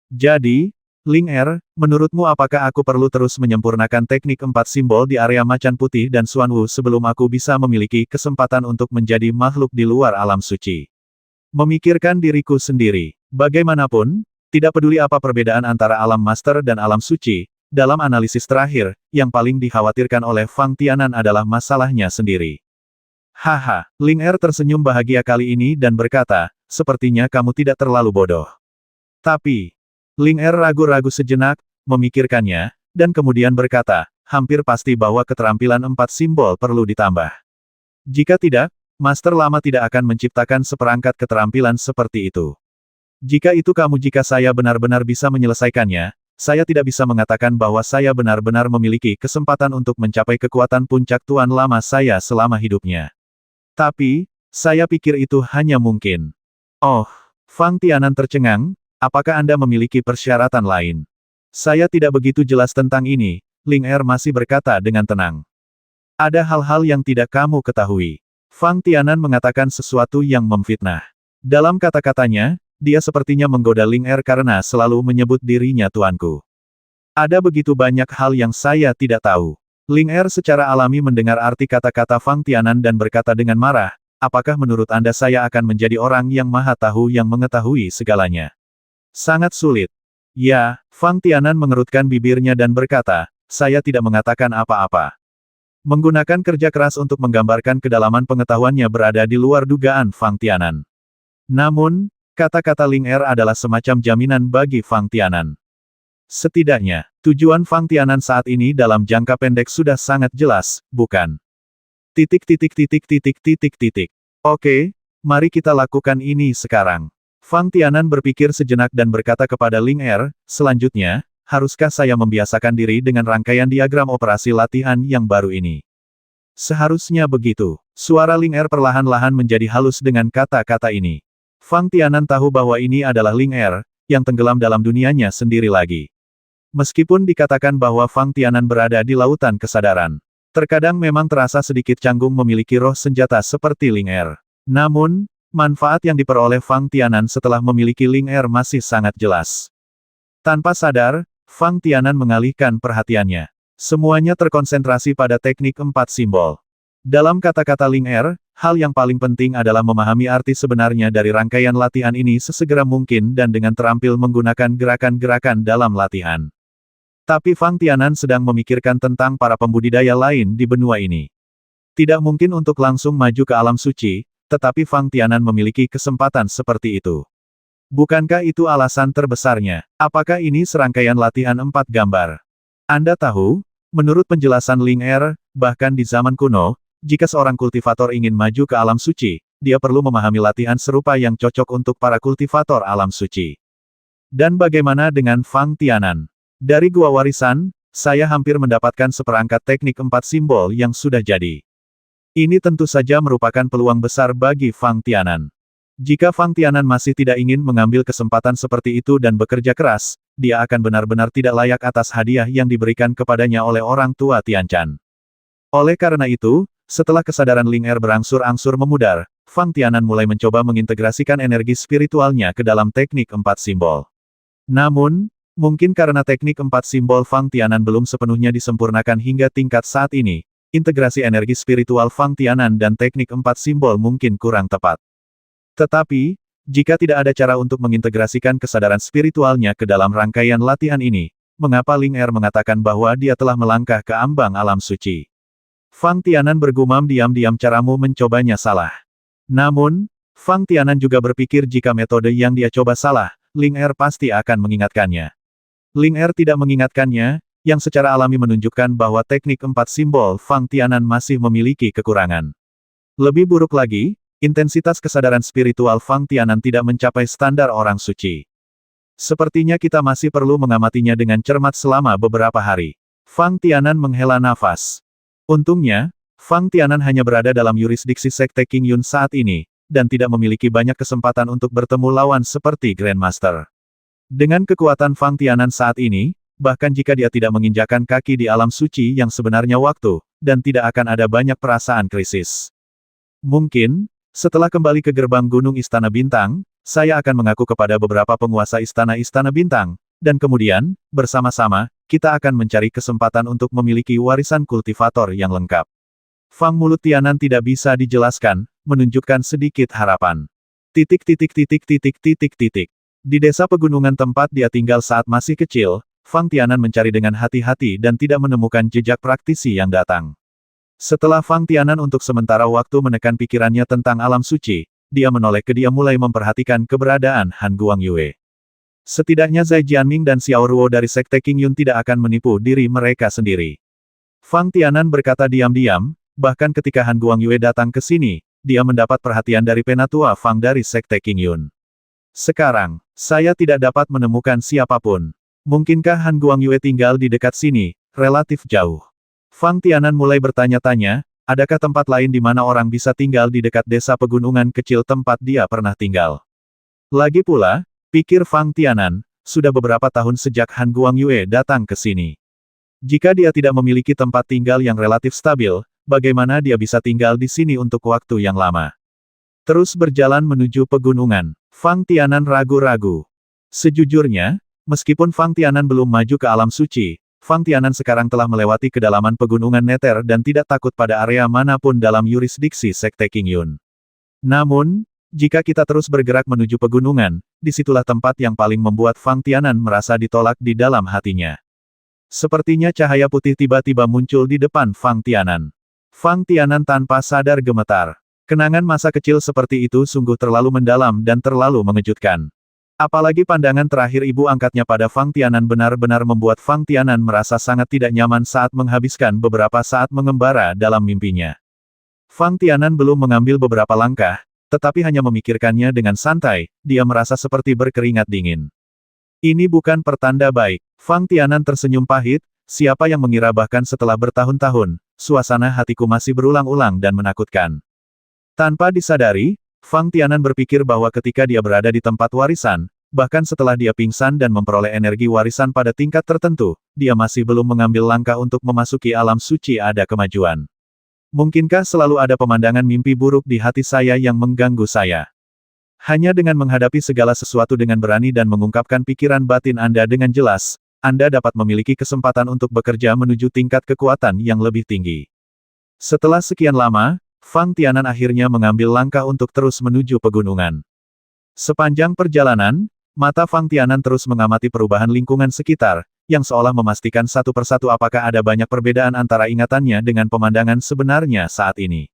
[SPEAKER 1] Jadi, Ling Er, menurutmu apakah aku perlu terus menyempurnakan teknik 4 simbol di area macan putih dan Xuanwu sebelum aku bisa memiliki kesempatan untuk menjadi makhluk di luar alam suci? Memikirkan diriku sendiri. Bagaimanapun, tidak peduli apa perbedaan antara alam master dan alam suci, dalam analisis terakhir, yang paling dikhawatirkan oleh Fang Tianan adalah masalahnya sendiri. Haha, Ling Er tersenyum bahagia kali ini dan berkata, sepertinya kamu tidak terlalu bodoh. Tapi, Ling Er ragu-ragu sejenak, memikirkannya, dan kemudian berkata, hampir pasti bahwa keterampilan 4 simbol perlu ditambah. Jika tidak, Master Lama tidak akan menciptakan seperangkat keterampilan seperti itu. Jika saya benar-benar bisa menyelesaikannya, saya tidak bisa mengatakan bahwa saya benar-benar memiliki kesempatan untuk mencapai kekuatan puncak Tuan Lama saya selama hidupnya. Tapi, saya pikir itu hanya mungkin. Oh, Fang Tianan tercengang, apakah Anda memiliki persyaratan lain? Saya tidak begitu jelas tentang ini, Ling Er masih berkata dengan tenang. Ada hal-hal yang tidak kamu ketahui. Fang Tianan mengatakan sesuatu yang memfitnah. Dalam kata-katanya, dia sepertinya menggoda Ling Er karena selalu menyebut dirinya tuanku. Ada begitu banyak hal yang saya tidak tahu. Ling Er secara alami mendengar arti kata-kata Fang Tianan dan berkata dengan marah, apakah menurut Anda saya akan menjadi orang yang maha tahu yang mengetahui segalanya? Sangat sulit. Ya, Fang Tianan mengerutkan bibirnya dan berkata, saya tidak mengatakan apa-apa. Menggunakan kerja keras untuk menggambarkan kedalaman pengetahuannya berada di luar dugaan Fang Tianan. Namun, kata-kata Ling Er adalah semacam jaminan bagi Fang Tianan. Setidaknya, tujuan Fang Tianan saat ini dalam jangka pendek sudah sangat jelas, bukan? Oke, mari kita lakukan ini sekarang. Fang Tianan berpikir sejenak dan berkata kepada Ling Er, selanjutnya, haruskah saya membiasakan diri dengan rangkaian diagram operasi latihan yang baru ini? Seharusnya begitu. Suara Ling Er perlahan-lahan menjadi halus dengan kata-kata ini. Fang Tianan tahu bahwa ini adalah Ling Er, yang tenggelam dalam dunianya sendiri lagi. Meskipun dikatakan bahwa Fang Tianan berada di lautan kesadaran, terkadang memang terasa sedikit canggung memiliki roh senjata seperti Ling Er. Namun, manfaat yang diperoleh Fang Tianan setelah memiliki Ling Er masih sangat jelas. Tanpa sadar, Fang Tianan mengalihkan perhatiannya. Semuanya terkonsentrasi pada teknik 4 simbol. Dalam kata-kata Ling Er, hal yang paling penting adalah memahami arti sebenarnya dari rangkaian latihan ini sesegera mungkin dan dengan terampil menggunakan gerakan-gerakan dalam latihan. Tapi Fang Tianan sedang memikirkan tentang para pembudidaya lain di benua ini. Tidak mungkin untuk langsung maju ke alam suci, tetapi Fang Tianan memiliki kesempatan seperti itu. Bukankah itu alasan terbesarnya? Apakah ini serangkaian latihan 4 gambar? Anda tahu, menurut penjelasan Ling Er, bahkan di zaman kuno, jika seorang kultivator ingin maju ke alam suci, dia perlu memahami latihan serupa yang cocok untuk para kultivator alam suci. Dan bagaimana dengan Fang Tianan? Dari Gua Warisan, saya hampir mendapatkan seperangkat teknik 4 simbol yang sudah jadi. Ini tentu saja merupakan peluang besar bagi Fang Tianan. Jika Fang Tianan masih tidak ingin mengambil kesempatan seperti itu dan bekerja keras, dia akan benar-benar tidak layak atas hadiah yang diberikan kepadanya oleh orang tua Tian Chan. Oleh karena itu, setelah kesadaran Ling Er berangsur-angsur memudar, Fang Tianan mulai mencoba mengintegrasikan energi spiritualnya ke dalam teknik 4 simbol. Namun, Mungkin karena teknik 4 simbol Fang Tianan belum sepenuhnya disempurnakan hingga tingkat saat ini, integrasi energi spiritual Fang Tianan dan teknik 4 simbol mungkin kurang tepat. Tetapi, jika tidak ada cara untuk mengintegrasikan kesadaran spiritualnya ke dalam rangkaian latihan ini, mengapa Ling Er mengatakan bahwa dia telah melangkah ke ambang alam suci? Fang Tianan bergumam diam-diam, caramu mencobanya salah. Namun, Fang Tianan juga berpikir jika metode yang dia coba salah, Ling Er pasti akan mengingatkannya. Ling Er tidak mengingatkannya, yang secara alami menunjukkan bahwa teknik 4 simbol Fang Tianan masih memiliki kekurangan. Lebih buruk lagi, intensitas kesadaran spiritual Fang Tianan tidak mencapai standar orang suci. Sepertinya kita masih perlu mengamatinya dengan cermat selama beberapa hari. Fang Tianan menghela nafas. Untungnya, Fang Tianan hanya berada dalam yurisdiksi Sekte Qingyun saat ini, dan tidak memiliki banyak kesempatan untuk bertemu lawan seperti Grandmaster. Dengan kekuatan Fang Tianan saat ini, bahkan jika dia tidak menginjakkan kaki di alam suci yang sebenarnya waktu, dan tidak akan ada banyak perasaan krisis. Mungkin, setelah kembali ke gerbang Gunung Istana Bintang, saya akan mengaku kepada beberapa penguasa Istana-Istana Bintang, dan kemudian, bersama-sama, kita akan mencari kesempatan untuk memiliki warisan kultivator yang lengkap. Fang mulut Tianan tidak bisa dijelaskan, menunjukkan sedikit harapan. Di desa pegunungan tempat dia tinggal saat masih kecil, Fang Tianan mencari dengan hati-hati dan tidak menemukan jejak praktisi yang datang. Setelah Fang Tianan untuk sementara waktu menekan pikirannya tentang alam suci, dia menoleh ke dia mulai memperhatikan keberadaan Han Guangyue. Setidaknya Zai Jianming dan Xiao Ruo dari Sekte Qingyun tidak akan menipu diri mereka sendiri. Fang Tianan berkata diam-diam, bahkan ketika Han Guangyue datang ke sini, dia mendapat perhatian dari penatua Fang dari Sekte Qingyun. Sekarang, saya tidak dapat menemukan siapapun. Mungkinkah Han Guangyue tinggal di dekat sini, relatif jauh? Fang Tianan mulai bertanya-tanya, adakah tempat lain di mana orang bisa tinggal di dekat desa pegunungan kecil tempat dia pernah tinggal? Lagi pula, pikir Fang Tianan, sudah beberapa tahun sejak Han Guangyue datang ke sini. Jika dia tidak memiliki tempat tinggal yang relatif stabil, bagaimana dia bisa tinggal di sini untuk waktu yang lama? Terus berjalan menuju pegunungan, Fang Tianan ragu-ragu. Sejujurnya, meskipun Fang Tianan belum maju ke alam suci, Fang Tianan sekarang telah melewati kedalaman pegunungan Nether dan tidak takut pada area manapun dalam yurisdiksi Sekte Qingyun. Namun, jika kita terus bergerak menuju pegunungan, disitulah tempat yang paling membuat Fang Tianan merasa ditolak di dalam hatinya. Sepertinya cahaya putih tiba-tiba muncul di depan Fang Tianan. Fang Tianan tanpa sadar gemetar. Kenangan masa kecil seperti itu sungguh terlalu mendalam dan terlalu mengejutkan. Apalagi pandangan terakhir ibu angkatnya pada Fang Tianan benar-benar membuat Fang Tianan merasa sangat tidak nyaman saat menghabiskan beberapa saat mengembara dalam mimpinya. Fang Tianan belum mengambil beberapa langkah, tetapi hanya memikirkannya dengan santai, dia merasa seperti berkeringat dingin. Ini bukan pertanda baik. Fang Tianan tersenyum pahit, siapa yang mengira bahkan setelah bertahun-tahun, suasana hatiku masih berulang-ulang dan menakutkan. Tanpa disadari, Fang Tianan berpikir bahwa ketika dia berada di tempat warisan, bahkan setelah dia pingsan dan memperoleh energi warisan pada tingkat tertentu, dia masih belum mengambil langkah untuk memasuki alam suci. Ada kemajuan. Mungkinkah selalu ada pemandangan mimpi buruk di hati saya yang mengganggu saya? Hanya dengan menghadapi segala sesuatu dengan berani dan mengungkapkan pikiran batin Anda dengan jelas, Anda dapat memiliki kesempatan untuk bekerja menuju tingkat kekuatan yang lebih tinggi. Setelah sekian lama, Fang Tianan akhirnya mengambil langkah untuk terus menuju pegunungan. Sepanjang perjalanan, mata Fang Tianan terus mengamati perubahan lingkungan sekitar, yang seolah memastikan satu persatu apakah ada banyak perbedaan antara ingatannya dengan pemandangan sebenarnya saat ini.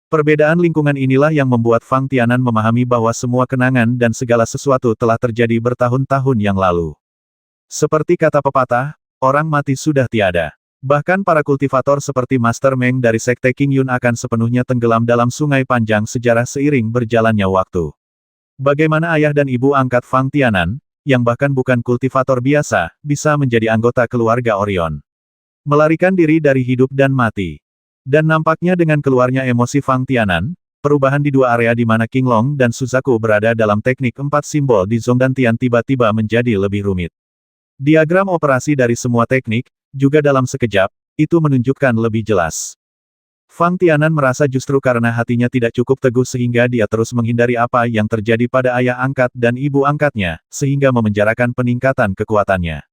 [SPEAKER 1] Perbedaan lingkungan inilah yang membuat Fang Tianan memahami bahwa semua kenangan dan segala sesuatu telah terjadi bertahun-tahun yang lalu. Seperti kata pepatah, orang mati sudah tiada. Bahkan para kultivator seperti Master Meng dari Sekte Qingyun akan sepenuhnya tenggelam dalam sungai panjang sejarah seiring berjalannya waktu. Bagaimana ayah dan ibu angkat Fang Tianan, yang bahkan bukan kultivator biasa, bisa menjadi anggota keluarga Orion? Melarikan diri dari hidup dan mati. Dan nampaknya dengan keluarnya emosi Fang Tianan, perubahan di dua area di mana King Long dan Suzaku berada dalam teknik 4 simbol di Zongdantian tiba-tiba menjadi lebih rumit. Diagram operasi dari semua teknik, juga dalam sekejap, itu menunjukkan lebih jelas. Fang Tianan merasa justru karena hatinya tidak cukup teguh sehingga dia terus menghindari apa yang terjadi pada ayah angkat dan ibu angkatnya, sehingga memenjarakan peningkatan kekuatannya.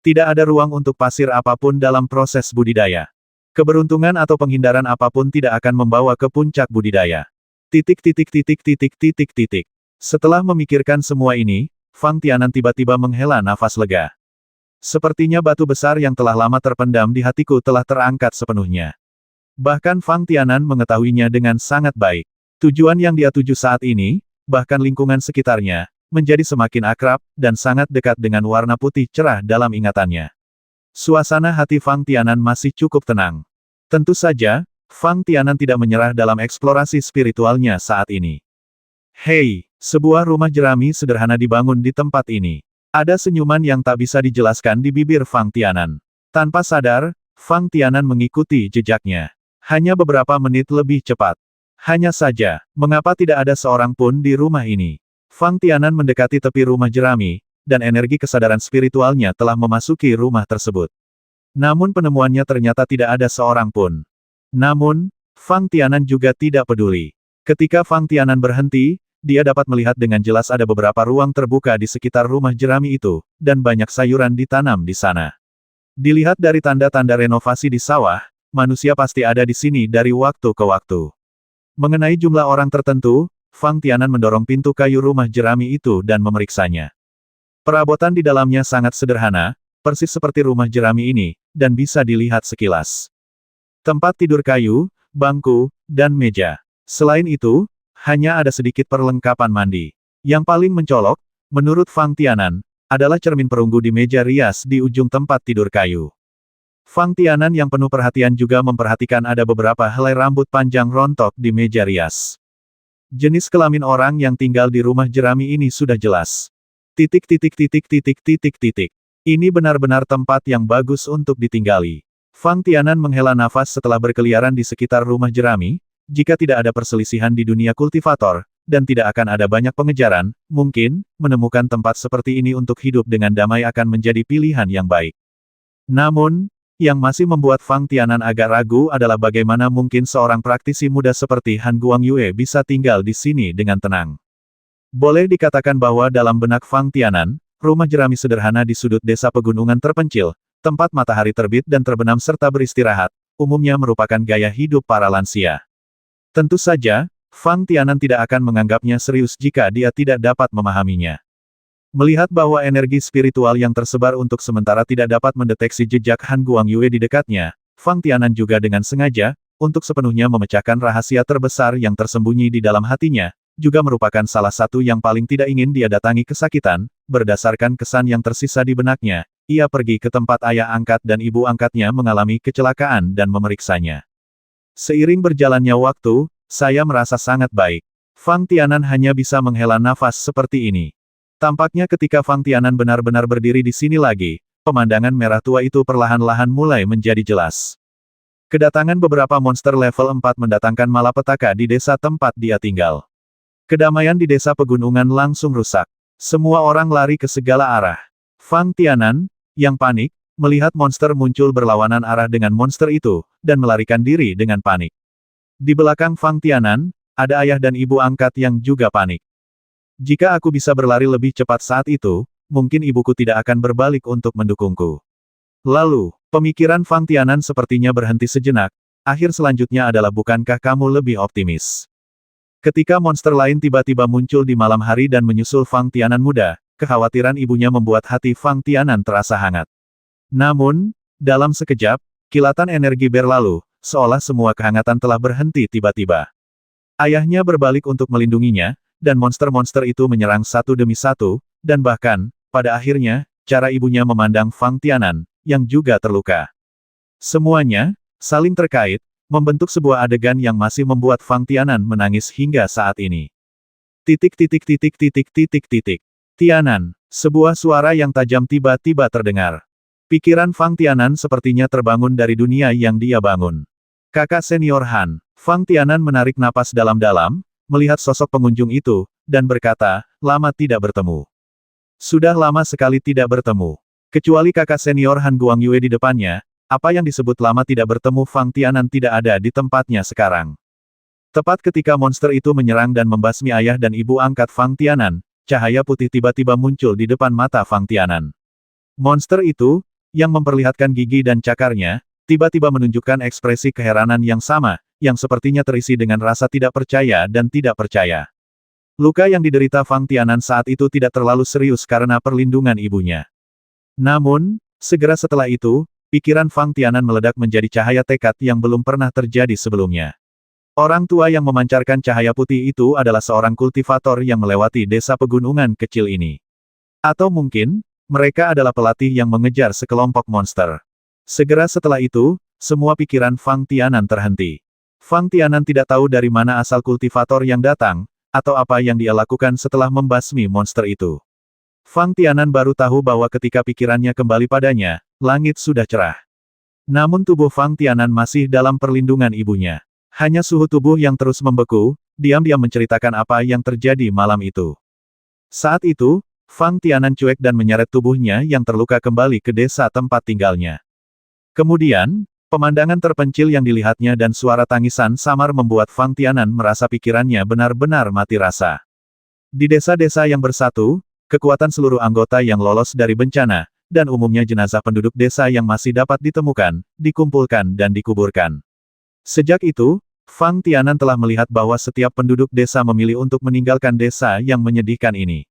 [SPEAKER 1] Tidak ada ruang untuk pasir apapun dalam proses budidaya. Keberuntungan atau penghindaran apapun tidak akan membawa ke puncak budidaya. Titik titik titik titik titik titik. Setelah memikirkan semua ini, Fang Tianan tiba-tiba menghela nafas lega. Sepertinya batu besar yang telah lama terpendam di hatiku telah terangkat sepenuhnya. Bahkan Fang Tianan mengetahuinya dengan sangat baik. Tujuan yang dia tuju saat ini, bahkan lingkungan sekitarnya, menjadi semakin akrab, dan sangat dekat dengan warna putih cerah dalam ingatannya. Suasana hati Fang Tianan masih cukup tenang. Tentu saja, Fang Tianan tidak menyerah dalam eksplorasi spiritualnya saat ini. Hei, sebuah rumah jerami sederhana dibangun di tempat ini. Ada senyuman yang tak bisa dijelaskan di bibir Fang Tianan. Tanpa sadar, Fang Tianan mengikuti jejaknya. Hanya beberapa menit lebih cepat. Hanya saja, mengapa tidak ada seorang pun di rumah ini? Fang Tianan mendekati tepi rumah jerami, dan energi kesadaran spiritualnya telah memasuki rumah tersebut. Namun penemuannya ternyata tidak ada seorang pun. Namun, Fang Tianan juga tidak peduli. Ketika Fang Tianan berhenti, dia dapat melihat dengan jelas ada beberapa ruang terbuka di sekitar rumah jerami itu, dan banyak sayuran ditanam di sana. Dilihat dari tanda-tanda renovasi di sawah, manusia pasti ada di sini dari waktu ke waktu. Mengenai jumlah orang tertentu, Fang Tianan mendorong pintu kayu rumah jerami itu dan memeriksanya. Perabotan di dalamnya sangat sederhana, persis seperti rumah jerami ini, dan bisa dilihat sekilas. Tempat tidur kayu, bangku, dan meja. Selain itu, hanya ada sedikit perlengkapan mandi. Yang paling mencolok, menurut Fang Tianan, adalah cermin perunggu di meja rias di ujung tempat tidur kayu. Fang Tianan yang penuh perhatian juga memperhatikan ada beberapa helai rambut panjang rontok di meja rias. Jenis kelamin orang yang tinggal di rumah jerami ini sudah jelas. Titik titik titik titik titik titik. Ini benar-benar tempat yang bagus untuk ditinggali. Fang Tianan menghela nafas setelah berkeliaran di sekitar rumah jerami. Jika tidak ada perselisihan di dunia kultivator, dan tidak akan ada banyak pengejaran, mungkin, menemukan tempat seperti ini untuk hidup dengan damai akan menjadi pilihan yang baik. Namun, yang masih membuat Fang Tianan agak ragu adalah bagaimana mungkin seorang praktisi muda seperti Han Guangyue bisa tinggal di sini dengan tenang. Boleh dikatakan bahwa dalam benak Fang Tianan, rumah jerami sederhana di sudut desa pegunungan terpencil, tempat matahari terbit dan terbenam serta beristirahat, umumnya merupakan gaya hidup para lansia. Tentu saja, Fang Tianan tidak akan menganggapnya serius jika dia tidak dapat memahaminya. Melihat bahwa energi spiritual yang tersebar untuk sementara tidak dapat mendeteksi jejak Han Guangyue di dekatnya, Fang Tianan juga dengan sengaja, untuk sepenuhnya memecahkan rahasia terbesar yang tersembunyi di dalam hatinya, juga merupakan salah satu yang paling tidak ingin dia datangi kesakitan, berdasarkan kesan yang tersisa di benaknya, ia pergi ke tempat ayah angkat dan ibu angkatnya mengalami kecelakaan dan memeriksanya. Seiring berjalannya waktu, saya merasa sangat baik. Fang Tianan hanya bisa menghela nafas seperti ini. Tampaknya ketika Fang Tianan benar-benar berdiri di sini lagi, pemandangan merah tua itu perlahan-lahan mulai menjadi jelas. Kedatangan beberapa monster level 4 mendatangkan malapetaka di desa tempat dia tinggal. Kedamaian di desa pegunungan langsung rusak. Semua orang lari ke segala arah. Fang Tianan, yang panik, melihat monster muncul berlawanan arah dengan monster itu, dan melarikan diri dengan panik. Di belakang Fang Tianan, ada ayah dan ibu angkat yang juga panik. Jika aku bisa berlari lebih cepat saat itu, mungkin ibuku tidak akan berbalik untuk mendukungku. Lalu, pemikiran Fang Tianan sepertinya berhenti sejenak, akhir selanjutnya adalah bukankah kamu lebih optimis? Ketika monster lain tiba-tiba muncul di malam hari dan menyusul Fang Tianan muda, kekhawatiran ibunya membuat hati Fang Tianan terasa hangat. Namun, dalam sekejap, kilatan energi berlalu, seolah semua kehangatan telah berhenti tiba-tiba. Ayahnya berbalik untuk melindunginya, dan monster-monster itu menyerang satu demi satu, dan bahkan, pada akhirnya, cara ibunya memandang Fang Tianan, yang juga terluka. Semuanya, saling terkait, membentuk sebuah adegan yang masih membuat Fang Tianan menangis hingga saat ini. Titik titik titik titik titik titik. Tianan, sebuah suara yang tajam tiba-tiba terdengar. Pikiran Fang Tianan sepertinya terbangun dari dunia yang dia bangun. Kakak senior Han. Fang Tianan menarik napas dalam-dalam, melihat sosok pengunjung itu, dan berkata, lama tidak bertemu. Sudah lama sekali tidak bertemu. Kecuali kakak senior Han Guangyue di depannya, Apa yang disebut lama tidak bertemu Fang Tianan tidak ada di tempatnya sekarang. Tepat ketika monster itu menyerang dan membasmi ayah dan ibu angkat Fang Tianan, cahaya putih tiba-tiba muncul di depan mata Fang Tianan. Monster itu, yang memperlihatkan gigi dan cakarnya, tiba-tiba menunjukkan ekspresi keheranan yang sama, yang sepertinya terisi dengan rasa tidak percaya dan tidak percaya. Luka yang diderita Fang Tianan saat itu tidak terlalu serius karena perlindungan ibunya. Namun, segera setelah itu, pikiran Fang Tianan meledak menjadi cahaya tekad yang belum pernah terjadi sebelumnya. Orang tua yang memancarkan cahaya putih itu adalah seorang kultivator yang melewati desa pegunungan kecil ini. Atau mungkin, mereka adalah pelatih yang mengejar sekelompok monster. Segera setelah itu, semua pikiran Fang Tianan terhenti. Fang Tianan tidak tahu dari mana asal kultivator yang datang, atau apa yang dia lakukan setelah membasmi monster itu. Fang Tianan baru tahu bahwa ketika pikirannya kembali padanya, langit sudah cerah. Namun tubuh Fang Tianan masih dalam perlindungan ibunya. Hanya suhu tubuh yang terus membeku, diam-diam menceritakan apa yang terjadi malam itu. Saat itu, Fang Tianan cuek dan menyeret tubuhnya yang terluka kembali ke desa tempat tinggalnya. Kemudian, pemandangan terpencil yang dilihatnya dan suara tangisan samar membuat Fang Tianan merasa pikirannya benar-benar mati rasa. Di desa-desa yang bersatu, kekuatan seluruh anggota yang lolos dari bencana, dan umumnya jenazah penduduk desa yang masih dapat ditemukan, dikumpulkan dan dikuburkan. Sejak itu, Fang Tianan telah melihat bahwa setiap penduduk desa memilih untuk meninggalkan desa yang menyedihkan ini.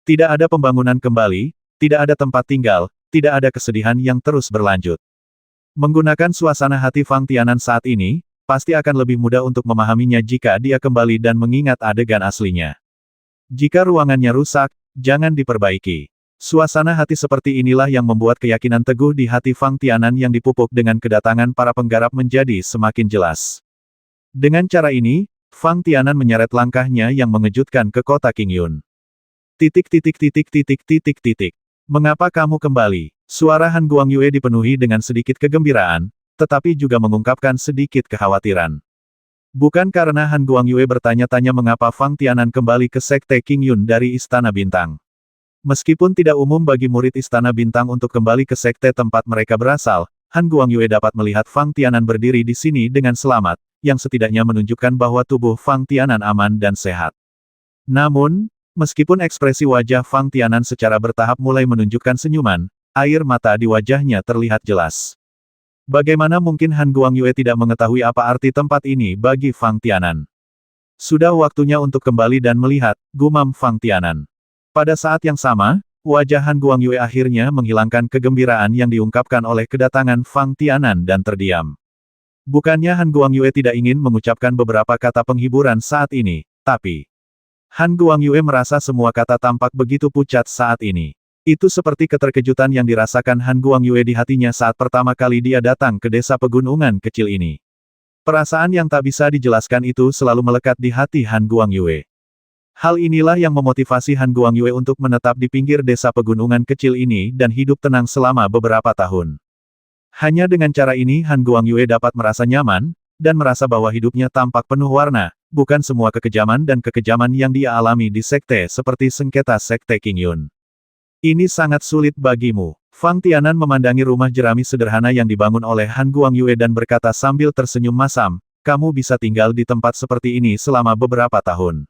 [SPEAKER 1] Tidak ada pembangunan kembali, tidak ada tempat tinggal, tidak ada kesedihan yang terus berlanjut. Menggunakan suasana hati Fang Tianan saat ini, pasti akan lebih mudah untuk memahaminya jika dia kembali dan mengingat adegan aslinya. Jika ruangannya rusak, jangan diperbaiki. Suasana hati seperti inilah yang membuat keyakinan teguh di hati Fang Tianan yang dipupuk dengan kedatangan para penggarap menjadi semakin jelas. Dengan cara ini, Fang Tianan menyeret langkahnya yang mengejutkan ke kota Qingyun. Mengapa kamu kembali? Suara Han Guangyue dipenuhi dengan sedikit kegembiraan, tetapi juga mengungkapkan sedikit kekhawatiran. Bukan karena Han Guangyue bertanya-tanya mengapa Fang Tianan kembali ke Sekte Qingyun dari Istana Bintang. Meskipun tidak umum bagi murid Istana Bintang untuk kembali ke sekte tempat mereka berasal, Han Guangyue dapat melihat Fang Tianan berdiri di sini dengan selamat, yang setidaknya menunjukkan bahwa tubuh Fang Tianan aman dan sehat. Namun, meskipun ekspresi wajah Fang Tianan secara bertahap mulai menunjukkan senyuman, air mata di wajahnya terlihat jelas. Bagaimana mungkin Han Guangyue tidak mengetahui apa arti tempat ini bagi Fang Tianan? Sudah waktunya untuk kembali dan melihat, gumam Fang Tianan. Pada saat yang sama, wajah Han Guangyue akhirnya menghilangkan kegembiraan yang diungkapkan oleh kedatangan Fang Tianan dan terdiam. Bukannya Han Guangyue tidak ingin mengucapkan beberapa kata penghiburan saat ini, tapi Han Guangyue merasa semua kata tampak begitu pucat saat ini. Itu seperti keterkejutan yang dirasakan Han Guangyue di hatinya saat pertama kali dia datang ke desa pegunungan kecil ini. Perasaan yang tak bisa dijelaskan itu selalu melekat di hati Han Guangyue. Hal inilah yang memotivasi Han Guangyue untuk menetap di pinggir desa pegunungan kecil ini dan hidup tenang selama beberapa tahun. Hanya dengan cara ini Han Guangyue dapat merasa nyaman, dan merasa bahwa hidupnya tampak penuh warna, bukan semua kekejaman dan kekejaman yang dia alami di sekte seperti sengketa Sekte Qingyun. Ini sangat sulit bagimu. Fang Tianan memandangi rumah jerami sederhana yang dibangun oleh Han Guangyue dan berkata sambil tersenyum masam, kamu bisa tinggal di tempat seperti ini selama beberapa tahun.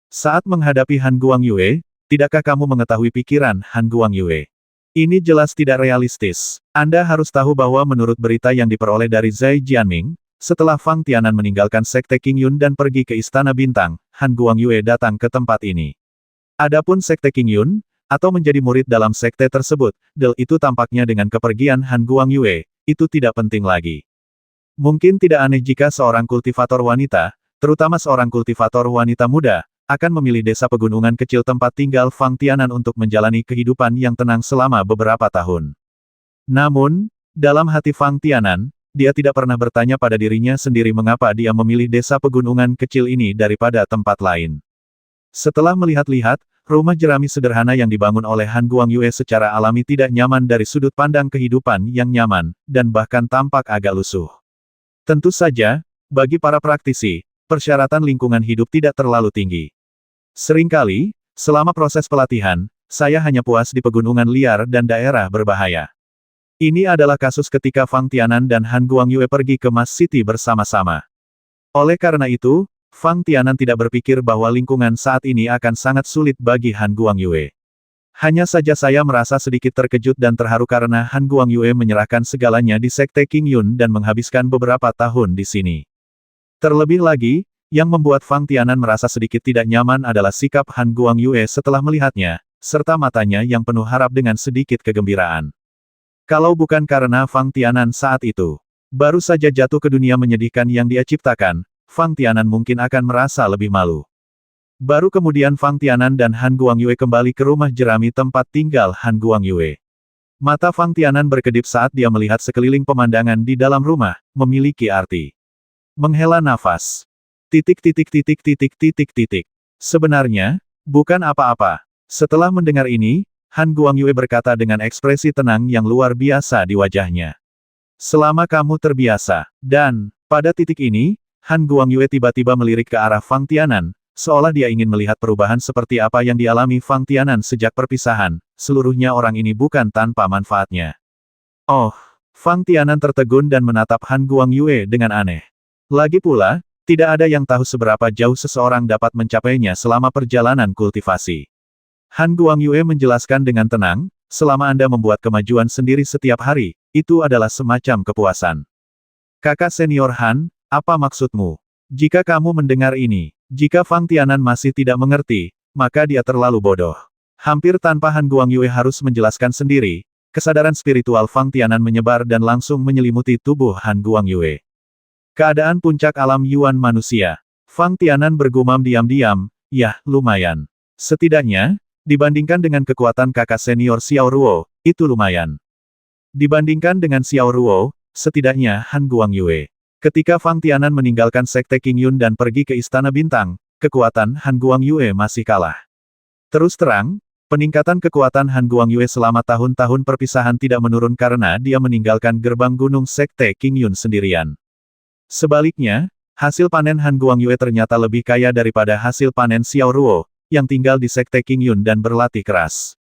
[SPEAKER 1] Saat menghadapi Han Guangyue, tidakkah kamu mengetahui pikiran Han Guangyue? Ini jelas tidak realistis. Anda harus tahu bahwa menurut berita yang diperoleh dari Zhai Jianming, setelah Fang Tianan meninggalkan Sekte Qingyun dan pergi ke Istana Bintang, Han Guangyue datang ke tempat ini. Adapun Sekte Qingyun, atau menjadi murid dalam sekte tersebut, itu tampaknya dengan kepergian Han Guangyue, itu tidak penting lagi. Mungkin tidak aneh jika seorang kultivator wanita, terutama seorang kultivator wanita muda, akan memilih desa pegunungan kecil tempat tinggal Fang Tianan untuk menjalani kehidupan yang tenang selama beberapa tahun. Namun, dalam hati Fang Tianan, dia tidak pernah bertanya pada dirinya sendiri mengapa dia memilih desa pegunungan kecil ini daripada tempat lain. Setelah melihat-lihat, rumah jerami sederhana yang dibangun oleh Han Guangyue secara alami tidak nyaman dari sudut pandang kehidupan yang nyaman, dan bahkan tampak agak lusuh. Tentu saja, bagi para praktisi, persyaratan lingkungan hidup tidak terlalu tinggi. Seringkali, selama proses pelatihan, saya hanya puas di pegunungan liar dan daerah berbahaya. Ini adalah kasus ketika Fang Tianan dan Han Guangyue pergi ke Mas City bersama-sama. Oleh karena itu, Fang Tianan tidak berpikir bahwa lingkungan saat ini akan sangat sulit bagi Han Guangyue. Hanya saja saya merasa sedikit terkejut dan terharu karena Han Guangyue menyerahkan segalanya di Sekte Qingyun dan menghabiskan beberapa tahun di sini. Terlebih lagi, yang membuat Fang Tianan merasa sedikit tidak nyaman adalah sikap Han Guangyue setelah melihatnya, serta matanya yang penuh harap dengan sedikit kegembiraan. Kalau bukan karena Fang Tianan saat itu baru saja jatuh ke dunia menyedihkan yang dia ciptakan, Fang Tianan mungkin akan merasa lebih malu. Baru kemudian Fang Tianan dan Han Guangyue kembali ke rumah jerami tempat tinggal Han Guangyue. Mata Fang Tianan berkedip saat dia melihat sekeliling pemandangan di dalam rumah, memiliki arti. Menghela nafas. Sebenarnya, bukan apa-apa. Setelah mendengar ini, Han Guangyue berkata dengan ekspresi tenang yang luar biasa di wajahnya. Selama kamu terbiasa, dan, pada titik ini, Han Guangyue tiba-tiba melirik ke arah Fang Tianan, seolah dia ingin melihat perubahan seperti apa yang dialami Fang Tianan sejak perpisahan, seluruhnya orang ini bukan tanpa manfaatnya. Oh, Fang Tianan tertegun dan menatap Han Guangyue dengan aneh. Lagi pula, tidak ada yang tahu seberapa jauh seseorang dapat mencapainya selama perjalanan kultivasi. Han Guangyue menjelaskan dengan tenang, selama Anda membuat kemajuan sendiri setiap hari, itu adalah semacam kepuasan. Kakak senior Han, apa maksudmu? Jika kamu mendengar ini, jika Fang Tianan masih tidak mengerti, maka dia terlalu bodoh. Hampir tanpa Han Guangyue harus menjelaskan sendiri, kesadaran spiritual Fang Tianan menyebar dan langsung menyelimuti tubuh Han Guangyue. Keadaan puncak alam Yuan manusia. Fang Tianan bergumam diam-diam, "Yah, lumayan. Setidaknya, dibandingkan dengan kekuatan kakak senior Xiao Ruo, itu lumayan." Dibandingkan dengan Xiao Ruo, setidaknya Han Guangyue. Ketika Fang Tianan meninggalkan Sekte Qingyun dan pergi ke Istana Bintang, kekuatan Han Guangyue masih kalah. Terus terang, peningkatan kekuatan Han Guangyue selama tahun-tahun perpisahan tidak menurun karena dia meninggalkan gerbang gunung Sekte Qingyun sendirian. Sebaliknya, hasil panen Han Guangyue ternyata lebih kaya daripada hasil panen Xiao Ruo, yang tinggal di Sekte Qingyun dan berlatih keras.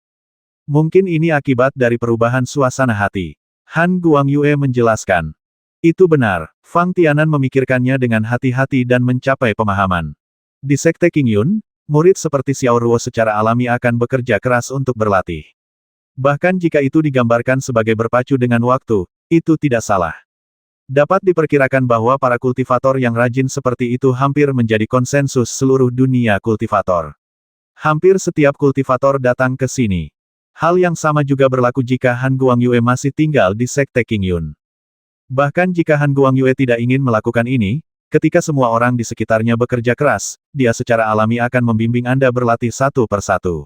[SPEAKER 1] Mungkin ini akibat dari perubahan suasana hati. Han Guangyue menjelaskan. Itu benar, Fang Tianan memikirkannya dengan hati-hati dan mencapai pemahaman. Di Sekte Qingyun, murid seperti Xiao Ruo secara alami akan bekerja keras untuk berlatih. Bahkan jika itu digambarkan sebagai berpacu dengan waktu, itu tidak salah. Dapat diperkirakan bahwa para kultivator yang rajin seperti itu hampir menjadi konsensus seluruh dunia kultivator. Hampir setiap kultivator datang ke sini. Hal yang sama juga berlaku jika Han Guangyue masih tinggal di Sekte Qingyun. Bahkan jika Han Guangyue tidak ingin melakukan ini, ketika semua orang di sekitarnya bekerja keras, dia secara alami akan membimbing Anda berlatih satu persatu.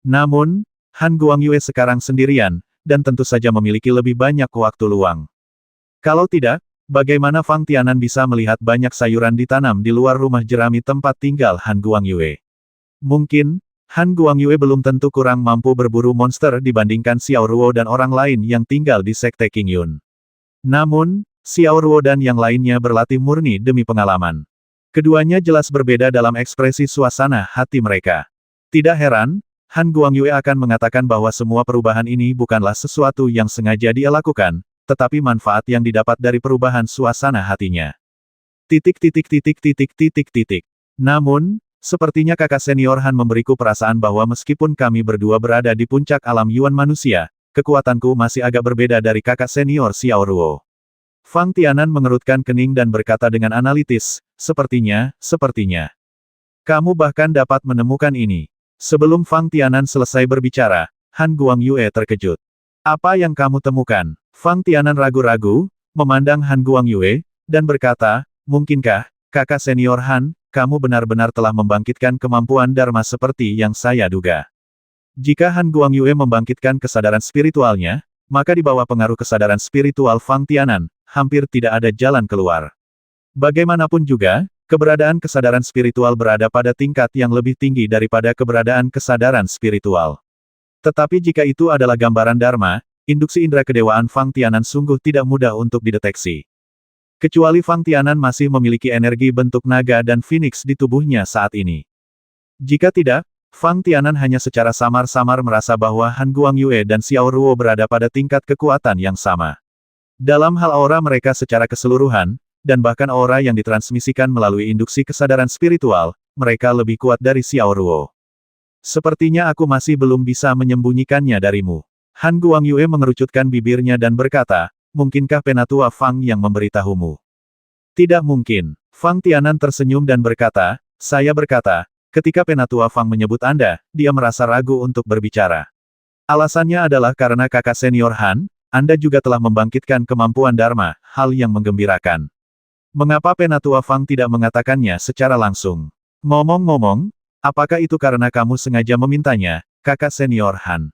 [SPEAKER 1] Namun, Han Guangyue sekarang sendirian, dan tentu saja memiliki lebih banyak waktu luang. Kalau tidak, bagaimana Fang Tianan bisa melihat banyak sayuran ditanam di luar rumah jerami tempat tinggal Han Guangyue? Mungkin, Han Guangyue belum tentu kurang mampu berburu monster dibandingkan Xiao Ruo dan orang lain yang tinggal di Sekte Qingyun. Namun, Xiao Ruo dan yang lainnya berlatih murni demi pengalaman. Keduanya jelas berbeda dalam ekspresi suasana hati mereka. Tidak heran, Han Guangyue akan mengatakan bahwa semua perubahan ini bukanlah sesuatu yang sengaja dia lakukan, tetapi manfaat yang didapat dari perubahan suasana hatinya. Namun, sepertinya kakak senior Han memberiku perasaan bahwa meskipun kami berdua berada di puncak alam Yuan manusia, kekuatanku masih agak berbeda dari kakak senior Xiao Ruo. Fang Tianan mengerutkan kening dan berkata dengan analitis, sepertinya. Kamu bahkan dapat menemukan ini. Sebelum Fang Tianan selesai berbicara, Han Guangyue terkejut. Apa yang kamu temukan? Fang Tianan ragu-ragu, memandang Han Guangyue, dan berkata, mungkinkah, kakak senior Han, kamu benar-benar telah membangkitkan kemampuan Dharma seperti yang saya duga. Jika Han Guangyue membangkitkan kesadaran spiritualnya, maka di bawah pengaruh kesadaran spiritual Fang Tianan, hampir tidak ada jalan keluar. Bagaimanapun juga, keberadaan kesadaran spiritual berada pada tingkat yang lebih tinggi daripada keberadaan kesadaran spiritual. Tetapi jika itu adalah gambaran Dharma, induksi indera kedewaan Fang Tianan sungguh tidak mudah untuk dideteksi. Kecuali Fang Tianan masih memiliki energi bentuk naga dan phoenix di tubuhnya saat ini. Jika tidak, Fang Tianan hanya secara samar-samar merasa bahwa Han Guangyue dan Xiao Ruo berada pada tingkat kekuatan yang sama. Dalam hal aura mereka secara keseluruhan, dan bahkan aura yang ditransmisikan melalui induksi kesadaran spiritual, mereka lebih kuat dari Xiao Ruo. Sepertinya aku masih belum bisa menyembunyikannya darimu. Han Guangyue mengerucutkan bibirnya dan berkata, mungkinkah Penatua Fang yang memberitahumu? Tidak mungkin. Fang Tianan tersenyum dan berkata, saya berkata, ketika Penatua Fang menyebut Anda, dia merasa ragu untuk berbicara. Alasannya adalah karena kakak senior Han, Anda juga telah membangkitkan kemampuan Dharma, hal yang menggembirakan. Mengapa Penatua Fang tidak mengatakannya secara langsung? Ngomong-ngomong, apakah itu karena kamu sengaja memintanya, kakak senior Han?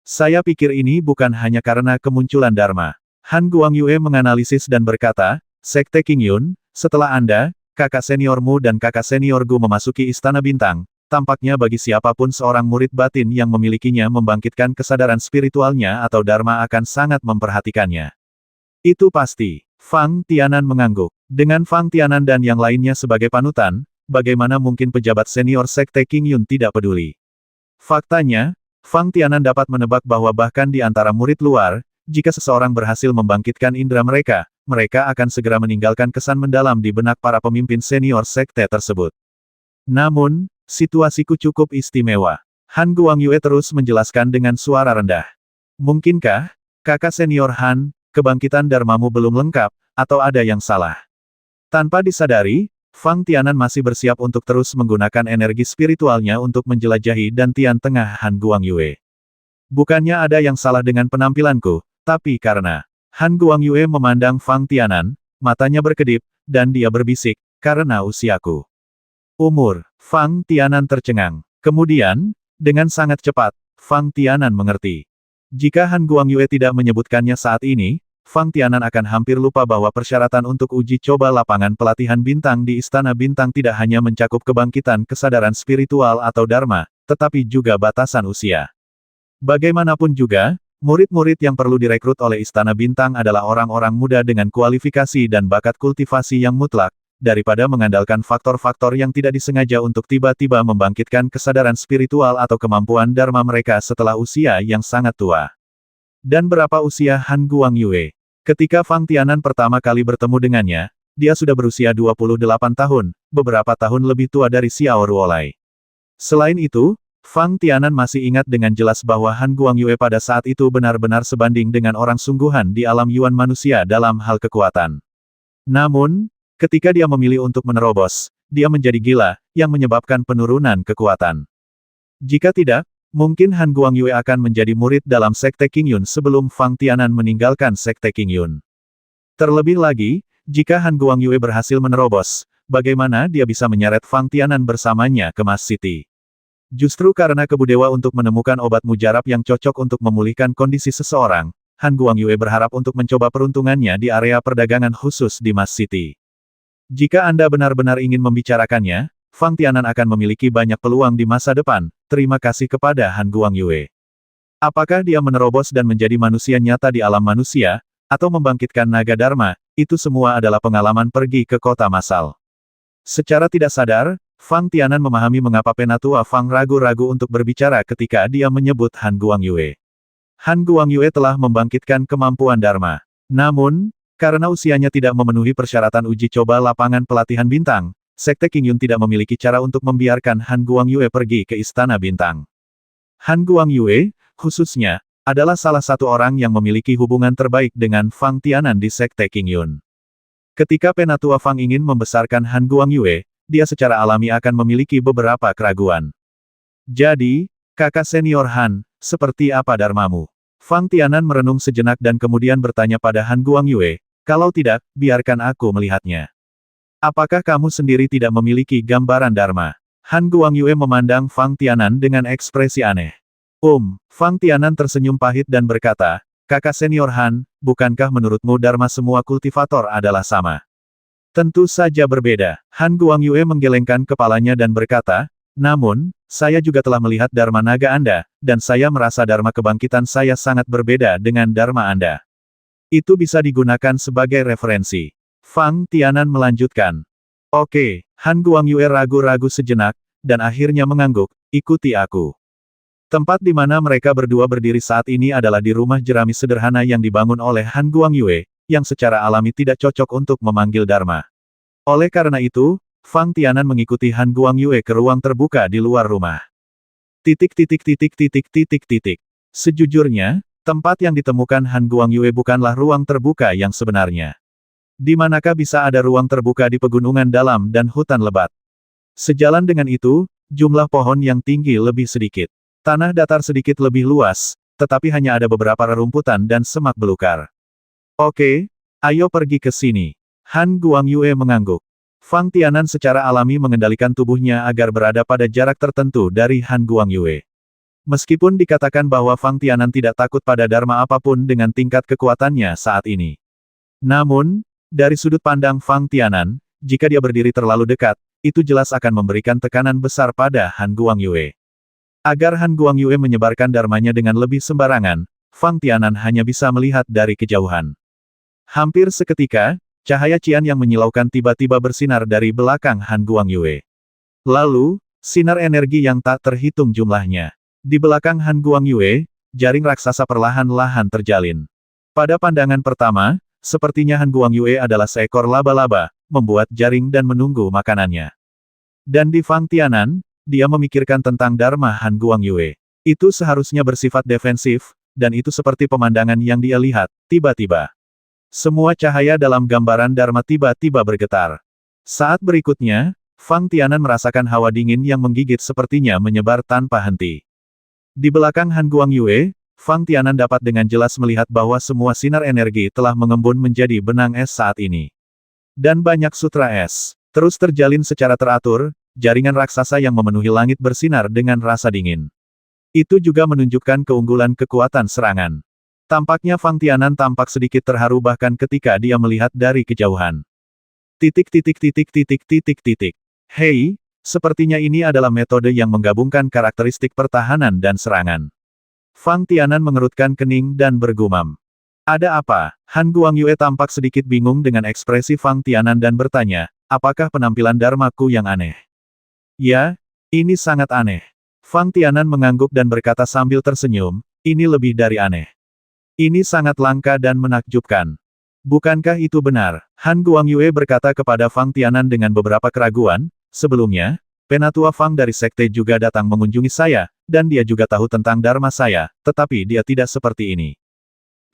[SPEAKER 1] Saya pikir ini bukan hanya karena kemunculan Dharma. Han Guangyue menganalisis dan berkata, Sekte Qingyun, setelah Anda, kakak seniormu dan kakak seniorku memasuki Istana Bintang, tampaknya bagi siapapun seorang murid batin yang memilikinya membangkitkan kesadaran spiritualnya atau Dharma akan sangat memperhatikannya. Itu pasti. Fang Tianan mengangguk. Dengan Fang Tianan dan yang lainnya sebagai panutan, bagaimana mungkin pejabat senior Sekte Qingyun tidak peduli? Faktanya, Fang Tianan dapat menebak bahwa bahkan di antara murid luar, jika seseorang berhasil membangkitkan indera mereka, mereka akan segera meninggalkan kesan mendalam di benak para pemimpin senior sekte tersebut. Namun, situasiku cukup istimewa. Han Guangyue terus menjelaskan dengan suara rendah. Mungkinkah, kakak senior Han, kebangkitan Dharmamu belum lengkap, atau ada yang salah? Tanpa disadari, Fang Tianan masih bersiap untuk terus menggunakan energi spiritualnya untuk menjelajahi dantian tengah Han Guangyue. Bukannya ada yang salah dengan penampilanku, tapi karena Han Guangyue memandang Fang Tianan, matanya berkedip, dan dia berbisik, karena usiaku. Umur. Fang Tianan tercengang. Kemudian, dengan sangat cepat, Fang Tianan mengerti. Jika Han Guangyue tidak menyebutkannya saat ini, Fang Tianan akan hampir lupa bahwa persyaratan untuk uji coba lapangan pelatihan bintang di Istana Bintang tidak hanya mencakup kebangkitan kesadaran spiritual atau Dharma, tetapi juga batasan usia. Bagaimanapun juga, murid-murid yang perlu direkrut oleh Istana Bintang adalah orang-orang muda dengan kualifikasi dan bakat kultivasi yang mutlak, daripada mengandalkan faktor-faktor yang tidak disengaja untuk tiba-tiba membangkitkan kesadaran spiritual atau kemampuan Dharma mereka setelah usia yang sangat tua. Dan berapa usia Han Guangyue? Ketika Fang Tianan pertama kali bertemu dengannya, dia sudah berusia 28 tahun, beberapa tahun lebih tua dari Xiao Ruolai. Selain itu, Fang Tianan masih ingat dengan jelas bahwa Han Guangyue pada saat itu benar-benar sebanding dengan orang sungguhan di alam Yuan manusia dalam hal kekuatan. Namun, ketika dia memilih untuk menerobos, dia menjadi gila, yang menyebabkan penurunan kekuatan. Jika tidak, mungkin Han Guangyue akan menjadi murid dalam Sekte Qingyun sebelum Fang Tianan meninggalkan Sekte Qingyun. Terlebih lagi, jika Han Guangyue berhasil menerobos, bagaimana dia bisa menyeret Fang Tianan bersamanya ke Mas City? Justru karena kebudewa untuk menemukan obat mujarab yang cocok untuk memulihkan kondisi seseorang, Han Guangyue berharap untuk mencoba peruntungannya di area perdagangan khusus di Mas City. Jika Anda benar-benar ingin membicarakannya, Fang Tianan akan memiliki banyak peluang di masa depan. Terima kasih kepada Han Guangyue. Apakah dia menerobos dan menjadi manusia nyata di alam manusia, atau membangkitkan naga Dharma, itu semua adalah pengalaman pergi ke kota massal. Secara tidak sadar, Fang Tianan memahami mengapa Penatua Fang ragu-ragu untuk berbicara ketika dia menyebut Han Guangyue. Han Guangyue telah membangkitkan kemampuan Dharma. Namun, karena usianya tidak memenuhi persyaratan uji coba lapangan pelatihan bintang, Sekte Qingyun tidak memiliki cara untuk membiarkan Han Guangyue pergi ke Istana Bintang. Han Guangyue, khususnya, adalah salah satu orang yang memiliki hubungan terbaik dengan Fang Tianan di Sekte Qingyun. Ketika Penatua Fang ingin membesarkan Han Guangyue, dia secara alami akan memiliki beberapa keraguan. Jadi, kakak senior Han, seperti apa dharmamu? Fang Tianan merenung sejenak dan kemudian bertanya pada Han Guangyue, kalau tidak, biarkan aku melihatnya. Apakah kamu sendiri tidak memiliki gambaran Dharma? Han Guangyue memandang Fang Tianan dengan ekspresi aneh. Fang Tianan tersenyum pahit dan berkata, kakak senior Han, bukankah menurutmu Dharma semua kultivator adalah sama? Tentu saja berbeda. Han Guangyue menggelengkan kepalanya dan berkata, namun, saya juga telah melihat Dharma naga Anda, dan saya merasa Dharma kebangkitan saya sangat berbeda dengan Dharma Anda. Itu bisa digunakan sebagai referensi. Fang Tianan melanjutkan. Oke, Han Guangyue ragu-ragu sejenak, dan akhirnya mengangguk, ikuti aku. Tempat di mana mereka berdua berdiri saat ini adalah di rumah jerami sederhana yang dibangun oleh Han Guangyue, yang secara alami tidak cocok untuk memanggil Dharma. Oleh karena itu, Fang Tianan mengikuti Han Guangyue ke ruang terbuka di luar rumah. Sejujurnya, tempat yang ditemukan Han Guangyue bukanlah ruang terbuka yang sebenarnya. Di manakah bisa ada ruang terbuka di pegunungan dalam dan hutan lebat? Sejalan dengan itu, jumlah pohon yang tinggi lebih sedikit. Tanah datar sedikit lebih luas, tetapi hanya ada beberapa rerumputan dan semak belukar. Oke, ayo pergi ke sini. Han Guangyue mengangguk. Fang Tianan secara alami mengendalikan tubuhnya agar berada pada jarak tertentu dari Han Guangyue. Meskipun dikatakan bahwa Fang Tianan tidak takut pada dharma apapun dengan tingkat kekuatannya saat ini. Namun, dari sudut pandang Fang Tianan, jika dia berdiri terlalu dekat, itu jelas akan memberikan tekanan besar pada Han Guangyue. Agar Han Guangyue menyebarkan dharmanya dengan lebih sembarangan, Fang Tianan hanya bisa melihat dari kejauhan. Hampir seketika, cahaya cian yang menyilaukan tiba-tiba bersinar dari belakang Han Guangyue. Lalu, sinar energi yang tak terhitung jumlahnya. Di belakang Han Guangyue, jaring raksasa perlahan-lahan terjalin. Pada pandangan pertama, sepertinya Han Guangyue adalah seekor laba-laba, membuat jaring dan menunggu makanannya. Dan di Fang Tianan, dia memikirkan tentang dharma Han Guangyue. Itu seharusnya bersifat defensif, dan itu seperti pemandangan yang dia lihat, tiba-tiba. Semua cahaya dalam gambaran dharma tiba-tiba bergetar. Saat berikutnya, Fang Tianan merasakan hawa dingin yang menggigit sepertinya menyebar tanpa henti. Di belakang Han Guangyue, Fang Tianan dapat dengan jelas melihat bahwa semua sinar energi telah mengembun menjadi benang es saat ini. Dan banyak sutra es terus terjalin secara teratur, jaringan raksasa yang memenuhi langit bersinar dengan rasa dingin. Itu juga menunjukkan keunggulan kekuatan serangan. Tampaknya Fang Tianan tampak sedikit terharu bahkan ketika dia melihat dari kejauhan. Hei, sepertinya ini adalah metode yang menggabungkan karakteristik pertahanan dan serangan. Fang Tianan mengerutkan kening dan bergumam. Ada apa? Han Guangyue tampak sedikit bingung dengan ekspresi Fang Tianan dan bertanya, apakah penampilan dharmaku yang aneh? Ya, ini sangat aneh. Fang Tianan mengangguk dan berkata sambil tersenyum, ini lebih dari aneh. Ini sangat langka dan menakjubkan. Bukankah itu benar? Han Guangyue berkata kepada Fang Tianan dengan beberapa keraguan, sebelumnya, Penatua Fang dari Sekte juga datang mengunjungi saya, dan dia juga tahu tentang dharma saya, tetapi dia tidak seperti ini.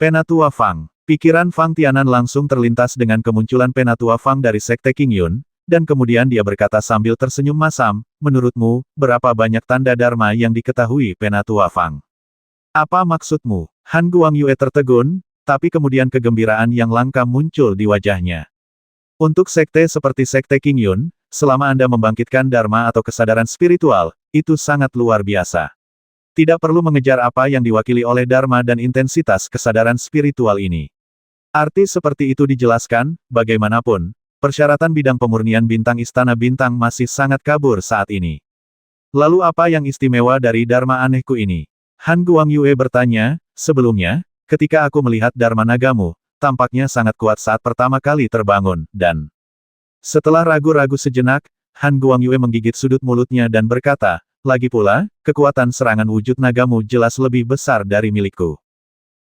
[SPEAKER 1] Penatua Fang. Pikiran Fang Tianan langsung terlintas dengan kemunculan Penatua Fang dari Sekte Qingyun, dan kemudian dia berkata sambil tersenyum masam, menurutmu, berapa banyak tanda dharma yang diketahui Penatua Fang? Apa maksudmu? Han Guangyue tertegun, tapi kemudian kegembiraan yang langka muncul di wajahnya. Untuk sekte seperti Sekte Qingyun, selama Anda membangkitkan dharma atau kesadaran spiritual, itu sangat luar biasa. Tidak perlu mengejar apa yang diwakili oleh dharma dan intensitas kesadaran spiritual ini. Arti seperti itu dijelaskan, bagaimanapun, persyaratan bidang pemurnian bintang Istana Bintang masih sangat kabur saat ini. Lalu apa yang istimewa dari dharma anehku ini? Han Guangyue bertanya, sebelumnya, ketika aku melihat dharma nagamu, tampaknya sangat kuat saat pertama kali terbangun, dan... Setelah ragu-ragu sejenak, Han Guangyue menggigit sudut mulutnya dan berkata, lagi pula, kekuatan serangan wujud nagamu jelas lebih besar dari milikku.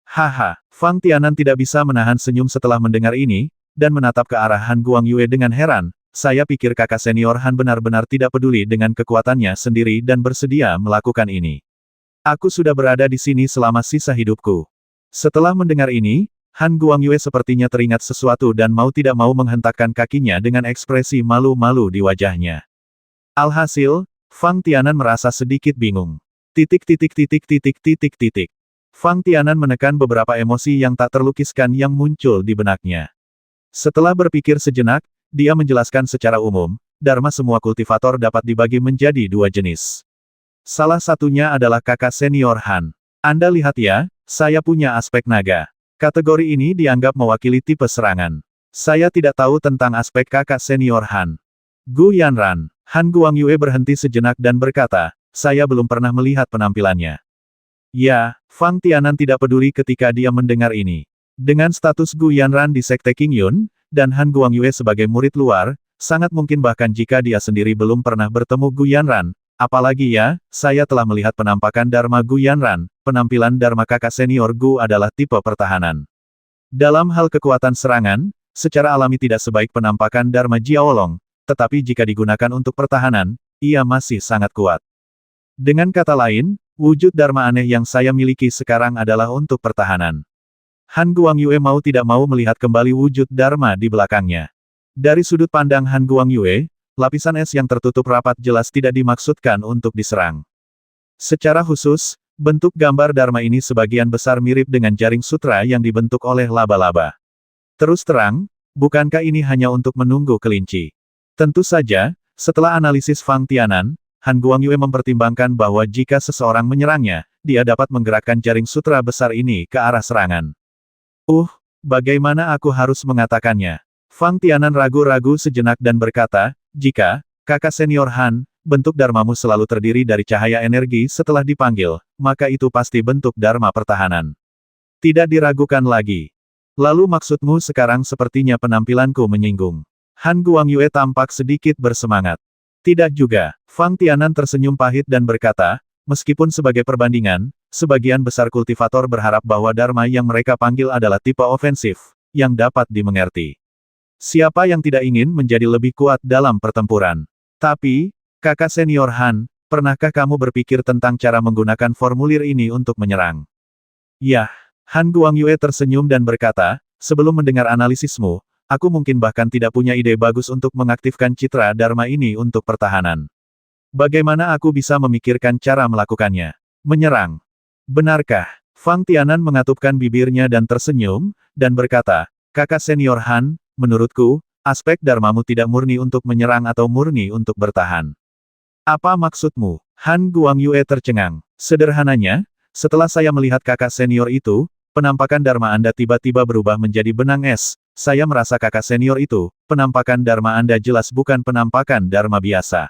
[SPEAKER 1] Haha, Fang Tianan tidak bisa menahan senyum setelah mendengar ini, dan menatap ke arah Han Guangyue dengan heran, saya pikir kakak senior Han benar-benar tidak peduli dengan kekuatannya sendiri dan bersedia melakukan ini. Aku sudah berada di sini selama sisa hidupku. Setelah mendengar ini, Han Guangyue sepertinya teringat sesuatu dan mau tidak mau menghentakkan kakinya dengan ekspresi malu-malu di wajahnya. Alhasil, Fang Tianan merasa sedikit bingung. Fang Tianan menekan beberapa emosi yang tak terlukiskan yang muncul di benaknya. Setelah berpikir sejenak, dia menjelaskan secara umum, dharma semua kultivator dapat dibagi menjadi dua jenis. Salah satunya adalah kakak senior Han. Anda lihat ya, saya punya aspek naga. Kategori ini dianggap mewakili tipe serangan. Saya tidak tahu tentang aspek kakak senior Han. Gu Yanran. Han Guangyue berhenti sejenak dan berkata, saya belum pernah melihat penampilannya. Ya, Fang Tianan tidak peduli ketika dia mendengar ini. Dengan status Gu Yanran di Sekte Qingyun, dan Han Guangyue sebagai murid luar, sangat mungkin bahkan jika dia sendiri belum pernah bertemu Gu Yanran, Apalagi ya, saya telah melihat penampakan Dharma Gu Yanran, penampilan Dharma kakak senior Gu adalah tipe pertahanan. Dalam hal kekuatan serangan, secara alami tidak sebaik penampakan Dharma Jiaolong, tetapi jika digunakan untuk pertahanan, ia masih sangat kuat. Dengan kata lain, wujud Dharma aneh yang saya miliki sekarang adalah untuk pertahanan. Han Guangyue mau tidak mau melihat kembali wujud Dharma di belakangnya. Dari sudut pandang Han Guangyue, lapisan es yang tertutup rapat jelas tidak dimaksudkan untuk diserang. Secara khusus, bentuk gambar Dharma ini sebagian besar mirip dengan jaring sutra yang dibentuk oleh laba-laba. Terus terang, bukankah ini hanya untuk menunggu kelinci? Tentu saja, setelah analisis Fang Tianan, Han Guangyue mempertimbangkan bahwa jika seseorang menyerangnya, dia dapat menggerakkan jaring sutra besar ini ke arah serangan. Bagaimana aku harus mengatakannya? Fang Tianan ragu-ragu sejenak dan berkata, jika, kakak senior Han, bentuk Dharmamu selalu terdiri dari cahaya energi setelah dipanggil, maka itu pasti bentuk Dharma pertahanan. Tidak diragukan lagi. Lalu maksudmu sekarang sepertinya penampilanku menyinggung. Han Guangyue tampak sedikit bersemangat. Tidak juga, Fang Tianan tersenyum pahit dan berkata, meskipun sebagai perbandingan, sebagian besar kultivator berharap bahwa Dharma yang mereka panggil adalah tipe ofensif, yang dapat dimengerti. Siapa yang tidak ingin menjadi lebih kuat dalam pertempuran? Tapi, kakak senior Han, pernahkah kamu berpikir tentang cara menggunakan formulir ini untuk menyerang? Yah, Han Guangyue tersenyum dan berkata, sebelum mendengar analisismu, aku mungkin bahkan tidak punya ide bagus untuk mengaktifkan citra Dharma ini untuk pertahanan. Bagaimana aku bisa memikirkan cara melakukannya? Menyerang. Benarkah? Fang Tianan mengatupkan bibirnya dan tersenyum, dan berkata, kakak senior Han, menurutku, aspek Dharmamu tidak murni untuk menyerang atau murni untuk bertahan. Apa maksudmu? Han Guangyue tercengang. Sederhananya, setelah saya melihat kakak senior itu, penampakan Dharma Anda tiba-tiba berubah menjadi benang es. Saya merasa kakak senior itu, penampakan Dharma Anda jelas bukan penampakan Dharma biasa.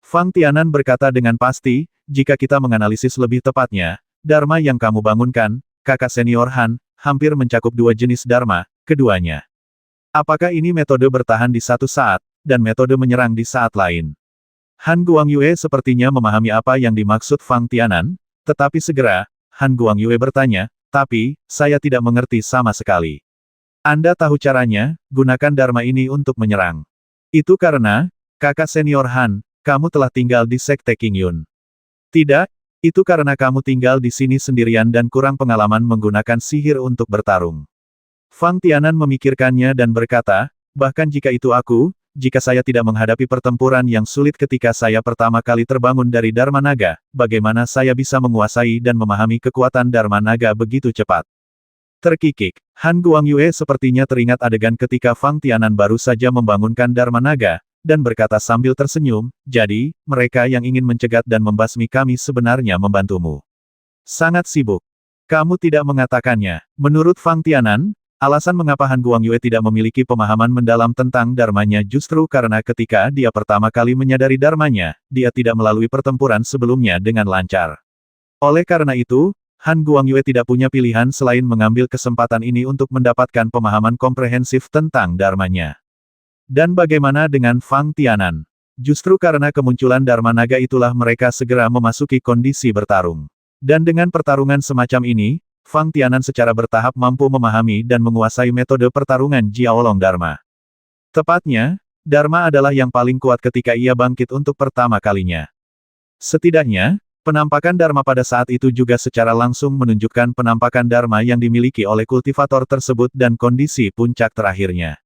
[SPEAKER 1] Fang Tianan berkata dengan pasti, jika kita menganalisis lebih tepatnya, Dharma yang kamu bangunkan, kakak senior Han, hampir mencakup dua jenis Dharma, keduanya. Apakah ini metode bertahan di satu saat, dan metode menyerang di saat lain? Han Guangyue sepertinya memahami apa yang dimaksud Fang Tianan, tetapi segera, Han Guangyue bertanya, tapi, saya tidak mengerti sama sekali. Anda tahu caranya, gunakan Dharma ini untuk menyerang. Itu karena, kakak senior Han, kamu telah tinggal di Sekte Qingyun. Tidak, itu karena kamu tinggal di sini sendirian dan kurang pengalaman menggunakan sihir untuk bertarung. Fang Tianan memikirkannya dan berkata, bahkan jika itu aku, jika saya tidak menghadapi pertempuran yang sulit ketika saya pertama kali terbangun dari Dharma Naga, bagaimana saya bisa menguasai dan memahami kekuatan Dharma Naga begitu cepat? Terkikik, Han Guangyue sepertinya teringat adegan ketika Fang Tianan baru saja membangunkan Dharma Naga, dan berkata sambil tersenyum, jadi, mereka yang ingin mencegat dan membasmi kami sebenarnya membantumu. Sangat sibuk. Kamu tidak mengatakannya. Menurut Fang Tianan, alasan mengapa Han Guangyue tidak memiliki pemahaman mendalam tentang Dharmanya justru karena ketika dia pertama kali menyadari Dharmanya, dia tidak melalui pertempuran sebelumnya dengan lancar. Oleh karena itu, Han Guangyue tidak punya pilihan selain mengambil kesempatan ini untuk mendapatkan pemahaman komprehensif tentang Dharmanya. Dan bagaimana dengan Fang Tianan? Justru karena kemunculan Dharma Naga itulah mereka segera memasuki kondisi bertarung. Dan dengan pertarungan semacam ini, Fang Tianan secara bertahap mampu memahami dan menguasai metode pertarungan Jiaolong Dharma. Tepatnya, Dharma adalah yang paling kuat ketika ia bangkit untuk pertama kalinya. Setidaknya, penampakan Dharma pada saat itu juga secara langsung menunjukkan penampakan Dharma yang dimiliki oleh kultivator tersebut dan kondisi puncak terakhirnya.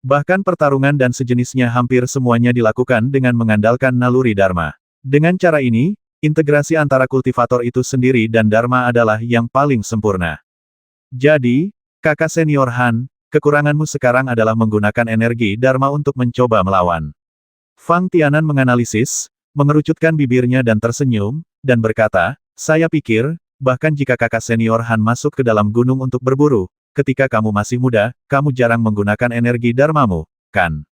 [SPEAKER 1] Bahkan pertarungan dan sejenisnya hampir semuanya dilakukan dengan mengandalkan naluri Dharma. Dengan cara ini, integrasi antara kultivator itu sendiri dan Dharma adalah yang paling sempurna. Jadi, kakak senior Han, kekuranganmu sekarang adalah menggunakan energi Dharma untuk mencoba melawan. Fang Tianan menganalisis, mengerucutkan bibirnya dan tersenyum, dan berkata, saya pikir, bahkan jika kakak senior Han masuk ke dalam gunung untuk berburu, ketika kamu masih muda, kamu jarang menggunakan energi Dharmamu, kan?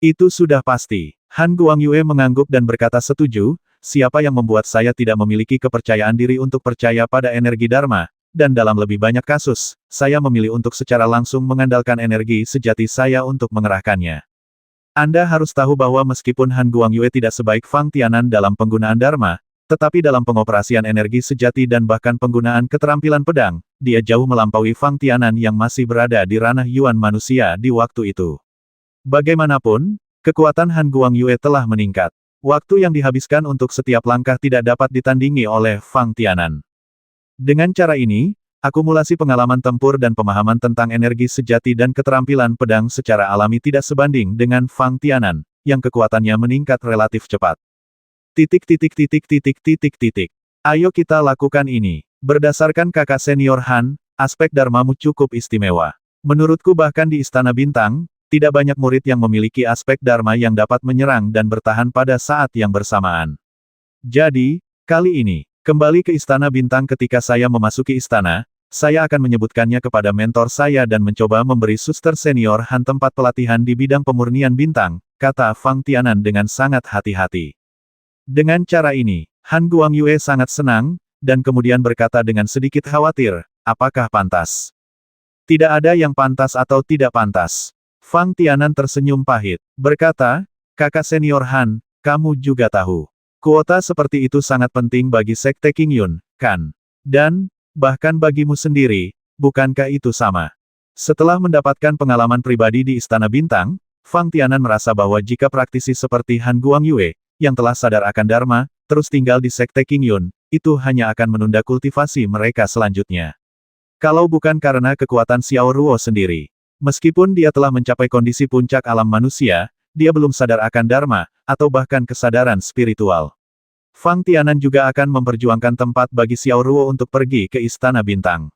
[SPEAKER 1] Itu sudah pasti. Han Guangyue mengangguk dan berkata setuju, siapa yang membuat saya tidak memiliki kepercayaan diri untuk percaya pada energi Dharma, dan dalam lebih banyak kasus, saya memilih untuk secara langsung mengandalkan energi sejati saya untuk mengerahkannya. Anda harus tahu bahwa meskipun Han Guangyue tidak sebaik Fang Tianan dalam penggunaan Dharma, tetapi dalam pengoperasian energi sejati dan bahkan penggunaan keterampilan pedang, dia jauh melampaui Fang Tianan yang masih berada di ranah Yuan manusia di waktu itu. Bagaimanapun, kekuatan Han Guangyue telah meningkat. Waktu yang dihabiskan untuk setiap langkah tidak dapat ditandingi oleh Fang Tianan. Dengan cara ini, akumulasi pengalaman tempur dan pemahaman tentang energi sejati dan keterampilan pedang secara alami tidak sebanding dengan Fang Tianan, yang kekuatannya meningkat relatif cepat. Ayo kita lakukan ini. Berdasarkan kakak senior Han, aspek Dharmamu cukup istimewa. Menurutku bahkan di Istana Bintang, tidak banyak murid yang memiliki aspek Dharma yang dapat menyerang dan bertahan pada saat yang bersamaan. Jadi, kali ini, kembali ke Istana Bintang ketika saya memasuki istana, saya akan menyebutkannya kepada mentor saya dan mencoba memberi suster senior Han tempat pelatihan di bidang pemurnian bintang, kata Fang Tianan dengan sangat hati-hati. Dengan cara ini, Han Guangyue sangat senang, dan kemudian berkata dengan sedikit khawatir, apakah pantas? Tidak ada yang pantas atau tidak pantas. Fang Tianan tersenyum pahit, berkata, kakak senior Han, kamu juga tahu. Kuota seperti itu sangat penting bagi Sekte Qingyun, kan? Dan, bahkan bagimu sendiri, bukankah itu sama? Setelah mendapatkan pengalaman pribadi di Istana Bintang, Fang Tianan merasa bahwa jika praktisi seperti Han Guangyue, yang telah sadar akan Dharma, terus tinggal di Sekte Qingyun, itu hanya akan menunda kultivasi mereka selanjutnya. Kalau bukan karena kekuatan Xiao Ruo sendiri. Meskipun dia telah mencapai kondisi puncak alam manusia, dia belum sadar akan Dharma, atau bahkan kesadaran spiritual. Fang Tianan juga akan memperjuangkan tempat bagi Xiao Ruo untuk pergi ke Istana Bintang.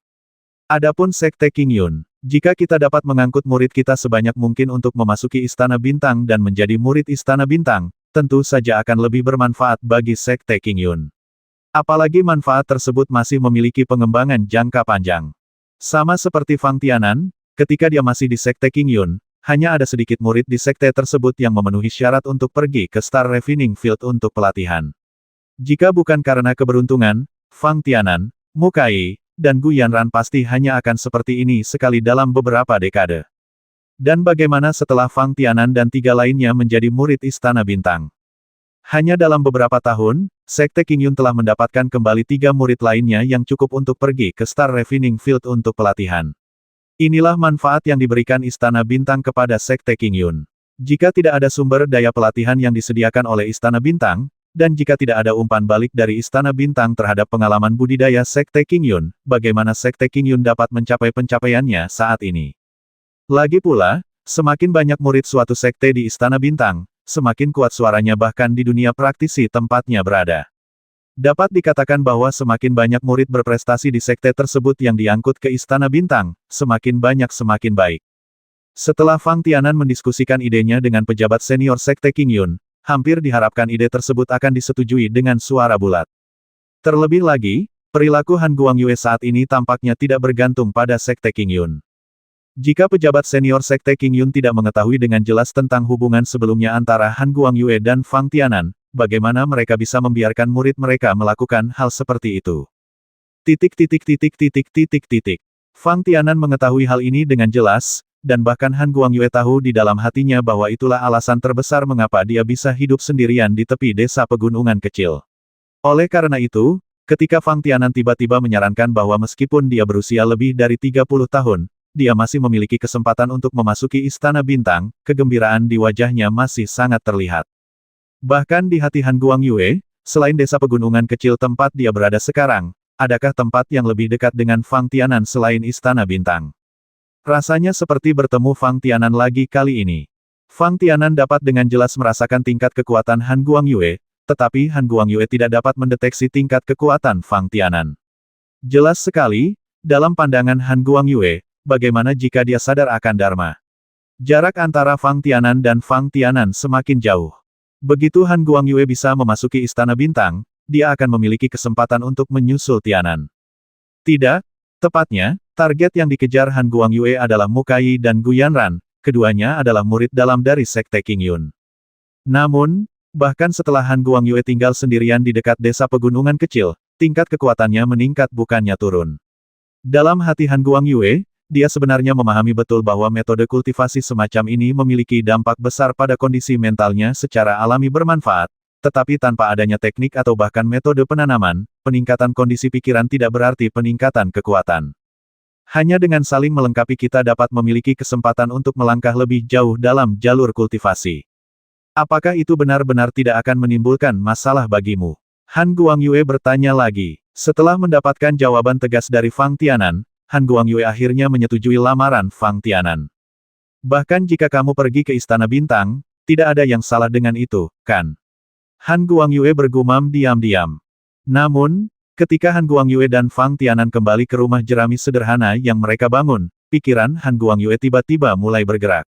[SPEAKER 1] Adapun Sekte Qingyun, jika kita dapat mengangkut murid kita sebanyak mungkin untuk memasuki Istana Bintang dan menjadi murid Istana Bintang, tentu saja akan lebih bermanfaat bagi Sekte Qingyun. Apalagi manfaat tersebut masih memiliki pengembangan jangka panjang. Sama seperti Fang Tianan, ketika dia masih di Sekte Qingyun, hanya ada sedikit murid di sekte tersebut yang memenuhi syarat untuk pergi ke Star Refining Field untuk pelatihan. Jika bukan karena keberuntungan, Fang Tianan, Mu Kai, dan Gu Yanran pasti hanya akan seperti ini sekali dalam beberapa dekade. Dan bagaimana setelah Fang Tianan dan 3 lainnya menjadi murid Istana Bintang? Hanya dalam beberapa tahun, Sekte Qingyun telah mendapatkan kembali 3 murid lainnya yang cukup untuk pergi ke Star Refining Field untuk pelatihan. Inilah manfaat yang diberikan Istana Bintang kepada Sekte Qingyun. Jika tidak ada sumber daya pelatihan yang disediakan oleh Istana Bintang, dan jika tidak ada umpan balik dari Istana Bintang terhadap pengalaman budidaya Sekte Qingyun, bagaimana Sekte Qingyun dapat mencapai pencapaiannya saat ini? Lagi pula, semakin banyak murid suatu sekte di Istana Bintang, semakin kuat suaranya bahkan di dunia praktisi tempatnya berada. Dapat dikatakan bahwa semakin banyak murid berprestasi di sekte tersebut yang diangkut ke Istana Bintang, semakin banyak semakin baik. Setelah Fang Tianan mendiskusikan idenya dengan pejabat senior Sekte Qingyun, hampir diharapkan ide tersebut akan disetujui dengan suara bulat. Terlebih lagi, perilaku Han Guangyue saat ini tampaknya tidak bergantung pada Sekte Qingyun. Jika pejabat senior Sekte Qingyun tidak mengetahui dengan jelas tentang hubungan sebelumnya antara Han Guangyue dan Fang Tianan, bagaimana mereka bisa membiarkan murid mereka melakukan hal seperti itu? Fang Tianan mengetahui hal ini dengan jelas, dan bahkan Han Guangyue tahu di dalam hatinya bahwa itulah alasan terbesar mengapa dia bisa hidup sendirian di tepi desa pegunungan kecil. Oleh karena itu, ketika Fang Tianan tiba-tiba menyarankan bahwa meskipun dia berusia lebih dari 30 tahun, dia masih memiliki kesempatan untuk memasuki Istana Bintang, kegembiraan di wajahnya masih sangat terlihat. Bahkan di hati Han Guangyue, selain desa pegunungan kecil tempat dia berada sekarang, adakah tempat yang lebih dekat dengan Fang Tianan selain Istana Bintang? Rasanya seperti bertemu Fang Tianan lagi kali ini. Fang Tianan dapat dengan jelas merasakan tingkat kekuatan Han Guangyue, tetapi Han Guangyue tidak dapat mendeteksi tingkat kekuatan Fang Tianan. Jelas sekali, dalam pandangan Han Guangyue, bagaimana jika dia sadar akan Dharma? Jarak antara Fang Tianan dan Fang Tianan semakin jauh. Begitu Han Guangyue bisa memasuki Istana Bintang, dia akan memiliki kesempatan untuk menyusul Tianan. Tidak, tepatnya, target yang dikejar Han Guangyue adalah Mu Kai dan Gu Yanran, keduanya adalah murid dalam dari Sekte Qingyun. Namun, bahkan setelah Han Guangyue tinggal sendirian di dekat desa pegunungan kecil, tingkat kekuatannya meningkat bukannya turun. Dalam hati Han Guangyue, dia sebenarnya memahami betul bahwa metode kultivasi semacam ini memiliki dampak besar pada kondisi mentalnya secara alami bermanfaat, tetapi tanpa adanya teknik atau bahkan metode penanaman, peningkatan kondisi pikiran tidak berarti peningkatan kekuatan. Hanya dengan saling melengkapi kita dapat memiliki kesempatan untuk melangkah lebih jauh dalam jalur kultivasi. Apakah itu benar-benar tidak akan menimbulkan masalah bagimu? Han Guangyue bertanya lagi. Setelah mendapatkan jawaban tegas dari Fang Tianan, Han Guangyue akhirnya menyetujui lamaran Fang Tianan. Bahkan jika kamu pergi ke Istana Bintang, tidak ada yang salah dengan itu, kan? Han Guangyue bergumam diam-diam. Namun, ketika Han Guangyue dan Fang Tianan kembali ke rumah jerami sederhana yang mereka bangun, pikiran Han Guangyue tiba-tiba mulai bergerak.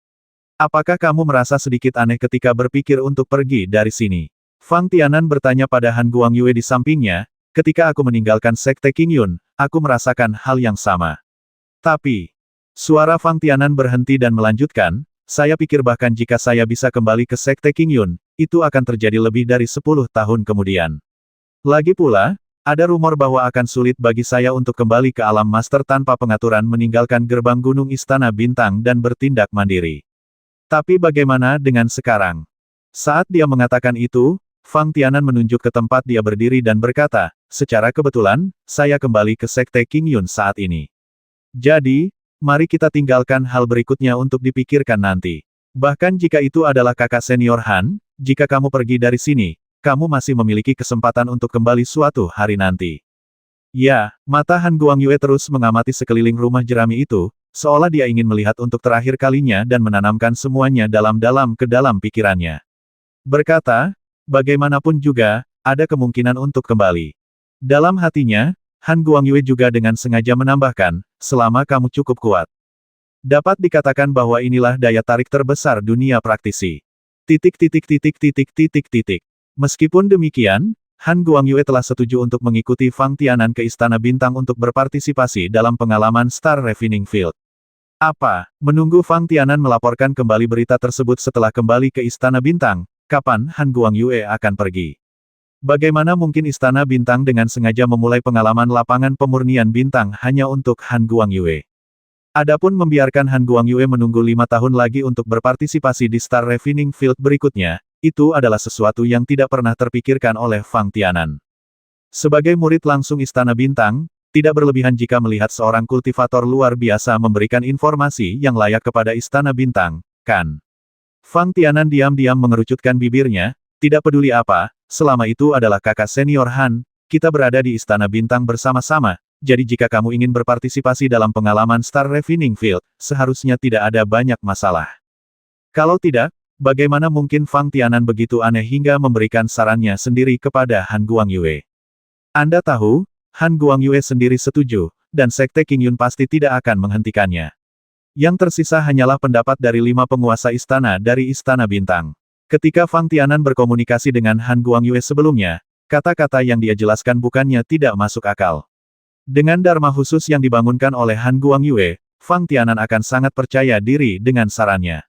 [SPEAKER 1] Apakah kamu merasa sedikit aneh ketika berpikir untuk pergi dari sini? Fang Tianan bertanya pada Han Guangyue di sampingnya, ketika aku meninggalkan Sekte Qingyun, aku merasakan hal yang sama. Tapi, suara Fang Tianan berhenti dan melanjutkan, saya pikir bahkan jika saya bisa kembali ke Sekte Qingyun, itu akan terjadi lebih dari 10 tahun kemudian. Lagi pula, ada rumor bahwa akan sulit bagi saya untuk kembali ke alam master tanpa pengaturan meninggalkan gerbang gunung Istana Bintang dan bertindak mandiri. Tapi bagaimana dengan sekarang? Saat dia mengatakan itu, Fang Tianan menunjuk ke tempat dia berdiri dan berkata, secara kebetulan, saya kembali ke Sekte Qingyun saat ini. Jadi, mari kita tinggalkan hal berikutnya untuk dipikirkan nanti. Bahkan jika itu adalah kakak senior Han, jika kamu pergi dari sini, kamu masih memiliki kesempatan untuk kembali suatu hari nanti. Ya, mata Han Guangyue terus mengamati sekeliling rumah jerami itu, seolah dia ingin melihat untuk terakhir kalinya dan menanamkan semuanya dalam-dalam ke dalam pikirannya. Berkata, bagaimanapun juga, ada kemungkinan untuk kembali. Dalam hatinya, Han Guangyue juga dengan sengaja menambahkan, selama kamu cukup kuat. Dapat dikatakan bahwa inilah daya tarik terbesar dunia praktisi. Meskipun demikian, Han Guangyue telah setuju untuk mengikuti Fang Tianan ke Istana Bintang untuk berpartisipasi dalam pengalaman Star Refining Field. Apa? Menunggu Fang Tianan melaporkan kembali berita tersebut setelah kembali ke Istana Bintang, kapan Han Guangyue akan pergi? Bagaimana mungkin Istana Bintang dengan sengaja memulai pengalaman lapangan pemurnian bintang hanya untuk Han Guangyue? Adapun membiarkan Han Guangyue menunggu 5 tahun lagi untuk berpartisipasi di Star Refining Field berikutnya, itu adalah sesuatu yang tidak pernah terpikirkan oleh Fang Tianan. Sebagai murid langsung Istana Bintang, tidak berlebihan jika melihat seorang kultivator luar biasa memberikan informasi yang layak kepada Istana Bintang, kan? Fang Tianan diam-diam mengerucutkan bibirnya, tidak peduli apa, selama itu adalah kakak senior Han, kita berada di Istana Bintang bersama-sama, jadi jika kamu ingin berpartisipasi dalam pengalaman Star Refining Field, seharusnya tidak ada banyak masalah. Kalau tidak, bagaimana mungkin Fang Tianan begitu aneh hingga memberikan sarannya sendiri kepada Han Guangyue? Anda tahu, Han Guangyue sendiri setuju, dan Sekte Qingyun pasti tidak akan menghentikannya. Yang tersisa hanyalah pendapat dari 5 penguasa istana dari Istana Bintang. Ketika Fang Tianan berkomunikasi dengan Han Guangyue sebelumnya, kata-kata yang dia jelaskan bukannya tidak masuk akal. Dengan dharma khusus yang dibangunkan oleh Han Guangyue, Fang Tianan akan sangat percaya diri dengan sarannya.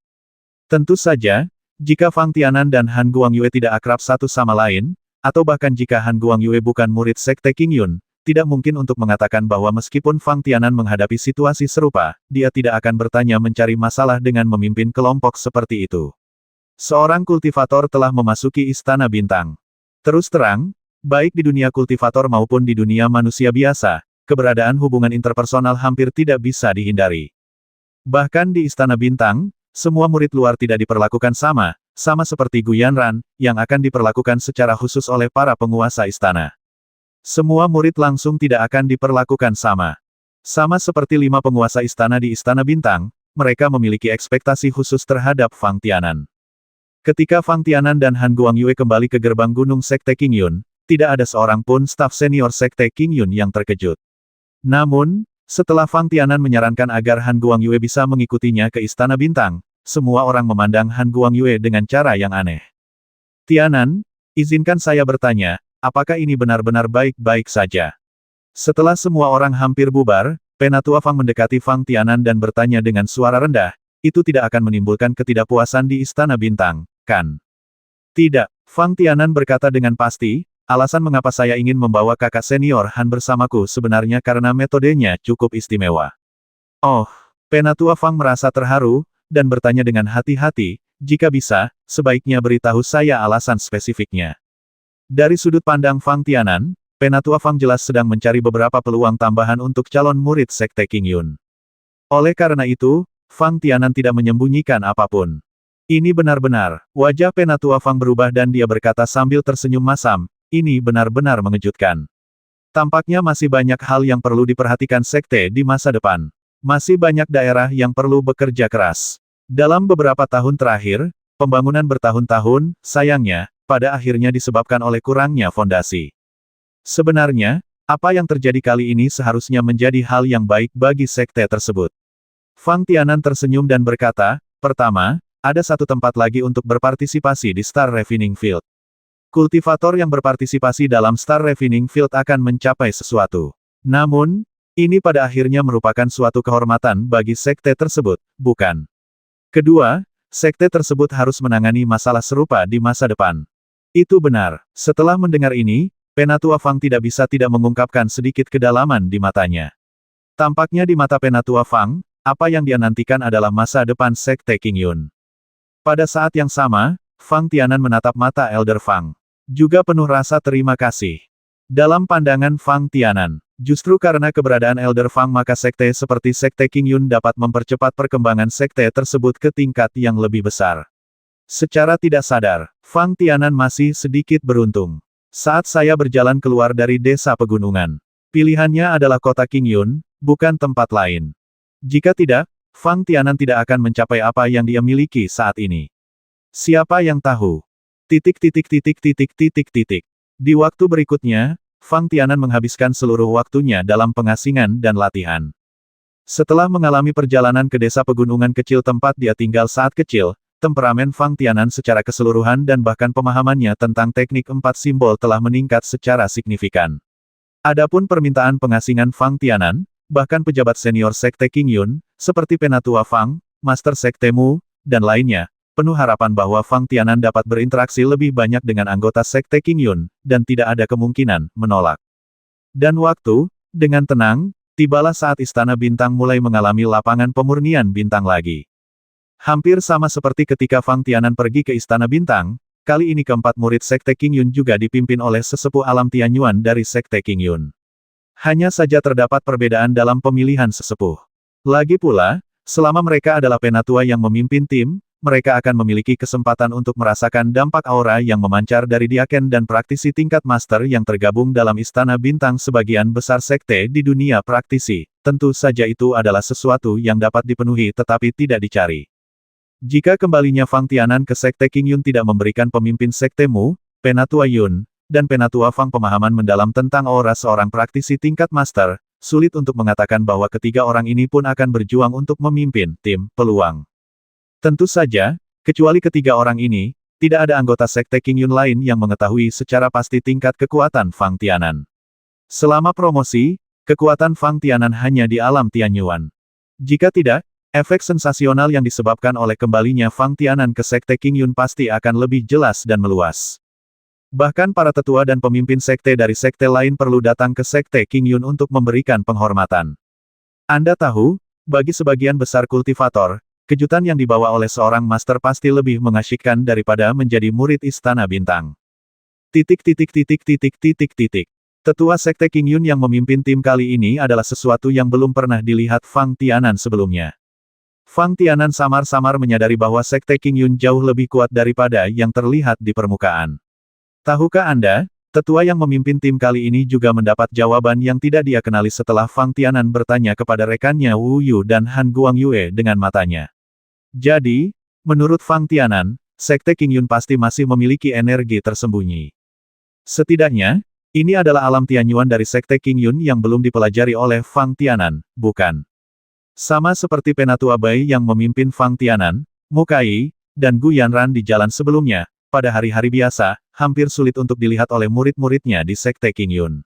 [SPEAKER 1] Tentu saja, jika Fang Tianan dan Han Guangyue tidak akrab satu sama lain, atau bahkan jika Han Guangyue bukan murid Sekte Qingyun, tidak mungkin untuk mengatakan bahwa meskipun Fang Tianan menghadapi situasi serupa, dia tidak akan bertanya mencari masalah dengan memimpin kelompok seperti itu. Seorang kultivator telah memasuki Istana Bintang. Terus terang, baik di dunia kultivator maupun di dunia manusia biasa, keberadaan hubungan interpersonal hampir tidak bisa dihindari. Bahkan di Istana Bintang, semua murid luar tidak diperlakukan sama seperti Guyanran, yang akan diperlakukan secara khusus oleh para penguasa istana. Semua murid langsung tidak akan diperlakukan sama. Sama seperti 5 penguasa istana di Istana Bintang, mereka memiliki ekspektasi khusus terhadap Fang Tianan. Ketika Fang Tianan dan Han Guangyue kembali ke gerbang gunung Sekte Qingyun, tidak ada seorang pun staf senior Sekte Qingyun yang terkejut. Namun, setelah Fang Tianan menyarankan agar Han Guangyue bisa mengikutinya ke Istana Bintang, semua orang memandang Han Guangyue dengan cara yang aneh. Tianan, izinkan saya bertanya, apakah ini benar-benar baik-baik saja? Setelah semua orang hampir bubar, Penatua Fang mendekati Fang Tianan dan bertanya dengan suara rendah, itu tidak akan menimbulkan ketidakpuasan di Istana Bintang, kan? Tidak, Fang Tianan berkata dengan pasti, alasan mengapa saya ingin membawa kakak senior Han bersamaku sebenarnya karena metodenya cukup istimewa. Oh, Penatua Fang merasa terharu, dan bertanya dengan hati-hati, jika bisa, sebaiknya beritahu saya alasan spesifiknya. Dari sudut pandang Fang Tianan, Penatua Fang jelas sedang mencari beberapa peluang tambahan untuk calon murid Sekte Qingyun. Oleh karena itu, Fang Tianan tidak menyembunyikan apapun. Ini benar-benar, wajah Penatua Fang berubah dan dia berkata sambil tersenyum masam, ini benar-benar mengejutkan. Tampaknya masih banyak hal yang perlu diperhatikan sekte di masa depan. Masih banyak daerah yang perlu bekerja keras. Dalam beberapa tahun terakhir, pembangunan bertahun-tahun, sayangnya, pada akhirnya disebabkan oleh kurangnya fondasi. Sebenarnya, apa yang terjadi kali ini seharusnya menjadi hal yang baik bagi sekte tersebut. Fang Tianan tersenyum dan berkata, pertama, ada satu tempat lagi untuk berpartisipasi di Star Refining Field. Kultivator yang berpartisipasi dalam Star Refining Field akan mencapai sesuatu. Namun, ini pada akhirnya merupakan suatu kehormatan bagi sekte tersebut, bukan? Kedua, sekte tersebut harus menangani masalah serupa di masa depan. Itu benar. Setelah mendengar ini, Penatua Fang tidak bisa tidak mengungkapkan sedikit kedalaman di matanya. Tampaknya di mata Penatua Fang, apa yang dia nantikan adalah masa depan sekte Qingyun. Pada saat yang sama, Fang Tianan menatap mata Elder Fang. Juga penuh rasa terima kasih. Dalam pandangan Fang Tianan, justru karena keberadaan Elder Fang maka sekte seperti Sekte Qingyun dapat mempercepat perkembangan sekte tersebut ke tingkat yang lebih besar. Secara tidak sadar, Fang Tianan masih sedikit beruntung. Saat saya berjalan keluar dari desa pegunungan, pilihannya adalah kota Qingyun, bukan tempat lain. Jika tidak, Fang Tianan tidak akan mencapai apa yang dia miliki saat ini. Siapa yang tahu? Di waktu berikutnya, Fang Tianan menghabiskan seluruh waktunya dalam pengasingan dan latihan. Setelah mengalami perjalanan ke desa pegunungan kecil tempat dia tinggal saat kecil, temperamen Fang Tianan secara keseluruhan dan bahkan pemahamannya tentang teknik 4 simbol telah meningkat secara signifikan. Adapun permintaan pengasingan Fang Tianan, bahkan pejabat senior Sekte Qingyun, seperti Penatua Fang, Master Sekte Mu, dan lainnya, penuh harapan bahwa Fang Tianan dapat berinteraksi lebih banyak dengan anggota Sekte Qingyun, dan tidak ada kemungkinan menolak. Dan waktu, dengan tenang, tibalah saat Istana Bintang mulai mengalami lapangan pemurnian bintang lagi. Hampir sama seperti ketika Fang Tianan pergi ke Istana Bintang, kali ini keempat murid Sekte Qingyun juga dipimpin oleh sesepuh alam Tianyuan dari Sekte Qingyun. Hanya saja terdapat perbedaan dalam pemilihan sesepuh. Lagi pula, selama mereka adalah penatua yang memimpin tim, mereka akan memiliki kesempatan untuk merasakan dampak aura yang memancar dari diaken dan praktisi tingkat master yang tergabung dalam Istana Bintang. Sebagian besar sekte di dunia praktisi, tentu saja itu adalah sesuatu yang dapat dipenuhi tetapi tidak dicari. Jika kembalinya Fang Tianan ke Sekte Qingyun tidak memberikan pemimpin Sekte Mu, Penatua Yun, dan Penatua Fang pemahaman mendalam tentang aura seorang praktisi tingkat master, sulit untuk mengatakan bahwa ketiga orang ini pun akan berjuang untuk memimpin tim peluang. Tentu saja, kecuali ketiga orang ini, tidak ada anggota Sekte Qingyun lain yang mengetahui secara pasti tingkat kekuatan Fang Tianan. Selama promosi, kekuatan Fang Tianan hanya di alam Tianyuan. Jika tidak, efek sensasional yang disebabkan oleh kembalinya Fang Tianan ke Sekte Qingyun pasti akan lebih jelas dan meluas. Bahkan para tetua dan pemimpin sekte dari sekte lain perlu datang ke Sekte Qingyun untuk memberikan penghormatan. Anda tahu, bagi sebagian besar kultivator, kejutan yang dibawa oleh seorang master pasti lebih mengasyikkan daripada menjadi murid Istana Bintang. Tetua Sekte Qingyun yang memimpin tim kali ini adalah sesuatu yang belum pernah dilihat Fang Tianan sebelumnya. Fang Tianan samar-samar menyadari bahwa Sekte Qingyun jauh lebih kuat daripada yang terlihat di permukaan. Tahukah Anda, tetua yang memimpin tim kali ini juga mendapat jawaban yang tidak dia kenali setelah Fang Tianan bertanya kepada rekannya Wu Yu dan Han Guangyue dengan matanya. Jadi, menurut Fang Tianan, Sekte Qingyun pasti masih memiliki energi tersembunyi. Setidaknya, ini adalah alam Tianyuan dari Sekte Qingyun yang belum dipelajari oleh Fang Tianan, bukan? Sama seperti Penatua Bai yang memimpin Fang Tianan, Mu Kai, dan Gu Yanran di jalan sebelumnya, pada hari-hari biasa, hampir sulit untuk dilihat oleh murid-muridnya di Sekte Qingyun.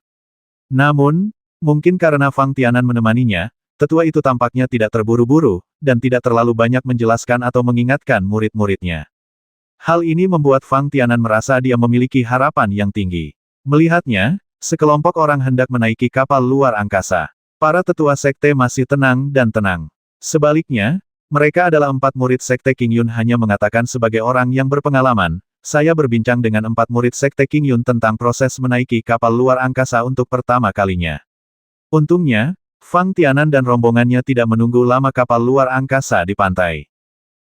[SPEAKER 1] Namun, mungkin karena Fang Tianan menemaninya, tetua itu tampaknya tidak terburu-buru, dan tidak terlalu banyak menjelaskan atau mengingatkan murid-muridnya. Hal ini membuat Fang Tianan merasa dia memiliki harapan yang tinggi. Melihatnya, sekelompok orang hendak menaiki kapal luar angkasa. Para tetua sekte masih tenang dan tenang. Sebaliknya, mereka adalah 4 murid sekte King Yun hanya mengatakan sebagai orang yang berpengalaman, saya berbincang dengan 4 murid sekte King Yun tentang proses menaiki kapal luar angkasa untuk pertama kalinya. Untungnya, Fang Tianan dan rombongannya tidak menunggu lama kapal luar angkasa di pantai.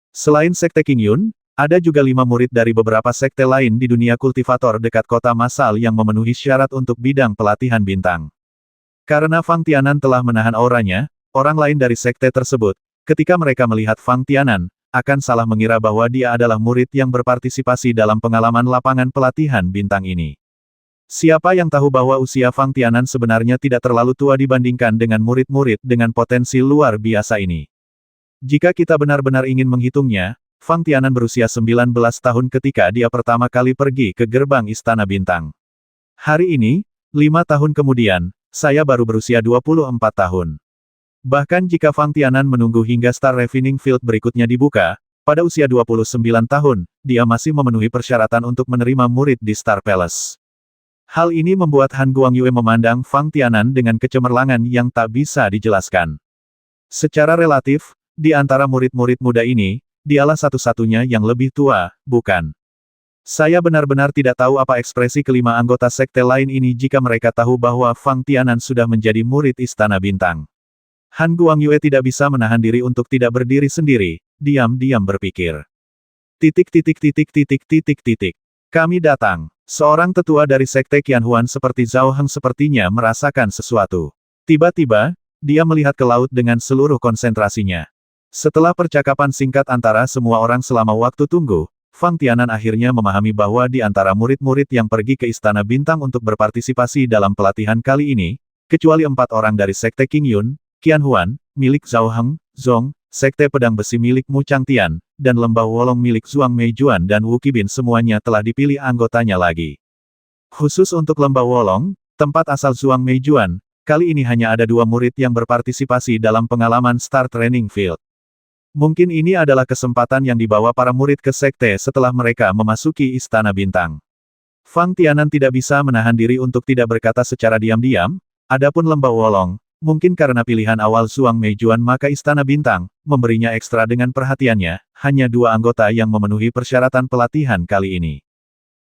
[SPEAKER 1] Selain sekte King Yun, ada juga 5 murid dari beberapa sekte lain di dunia kultivator dekat kota Masal yang memenuhi syarat untuk bidang pelatihan bintang. Karena Fang Tianan telah menahan auranya, orang lain dari sekte tersebut, ketika mereka melihat Fang Tianan, akan salah mengira bahwa dia adalah murid yang berpartisipasi dalam pengalaman lapangan pelatihan bintang ini. Siapa yang tahu bahwa usia Fang Tianan sebenarnya tidak terlalu tua dibandingkan dengan murid-murid dengan potensi luar biasa ini. Jika kita benar-benar ingin menghitungnya, Fang Tianan berusia 19 tahun ketika dia pertama kali pergi ke gerbang Istana Bintang. Hari ini, 5 tahun kemudian, saya baru berusia 24 tahun. Bahkan jika Fang Tianan menunggu hingga Star Refining Field berikutnya dibuka, pada usia 29 tahun, dia masih memenuhi persyaratan untuk menerima murid di Star Palace. Hal ini membuat Han Guangyue memandang Fang Tianan dengan kecemerlangan yang tak bisa dijelaskan. Secara relatif, di antara murid-murid muda ini, dialah satu-satunya yang lebih tua, bukan? Saya benar-benar tidak tahu apa ekspresi kelima anggota sekte lain ini jika mereka tahu bahwa Fang Tianan sudah menjadi murid Istana Bintang. Han Guangyue tidak bisa menahan diri untuk tidak berdiri sendiri, diam-diam berpikir. Kami datang. Seorang tetua dari sekte Qianhuan seperti Zhao Heng sepertinya merasakan sesuatu. Tiba-tiba, dia melihat ke laut dengan seluruh konsentrasinya. Setelah percakapan singkat antara semua orang selama waktu tunggu, Fang Tianan akhirnya memahami bahwa di antara murid-murid yang pergi ke Istana Bintang untuk berpartisipasi dalam pelatihan kali ini, kecuali 4 orang dari sekte King Yun, Qianhuan, milik Zhao Heng, Zong, sekte pedang besi milik Mu Changtian, dan lembah wolong milik Zhuang Meijuan dan Wu Qibin semuanya telah dipilih anggotanya lagi. Khusus untuk lembah wolong, tempat asal Zhuang Meijuan, kali ini hanya ada 2 murid yang berpartisipasi dalam pengalaman Star Training Field. Mungkin ini adalah kesempatan yang dibawa para murid ke sekte setelah mereka memasuki Istana Bintang. Fang Tianan tidak bisa menahan diri untuk tidak berkata secara diam-diam, adapun lembah wolong, mungkin karena pilihan awal Zhuang Meijuan maka Istana Bintang, memberinya ekstra dengan perhatiannya, hanya 2 anggota yang memenuhi persyaratan pelatihan kali ini.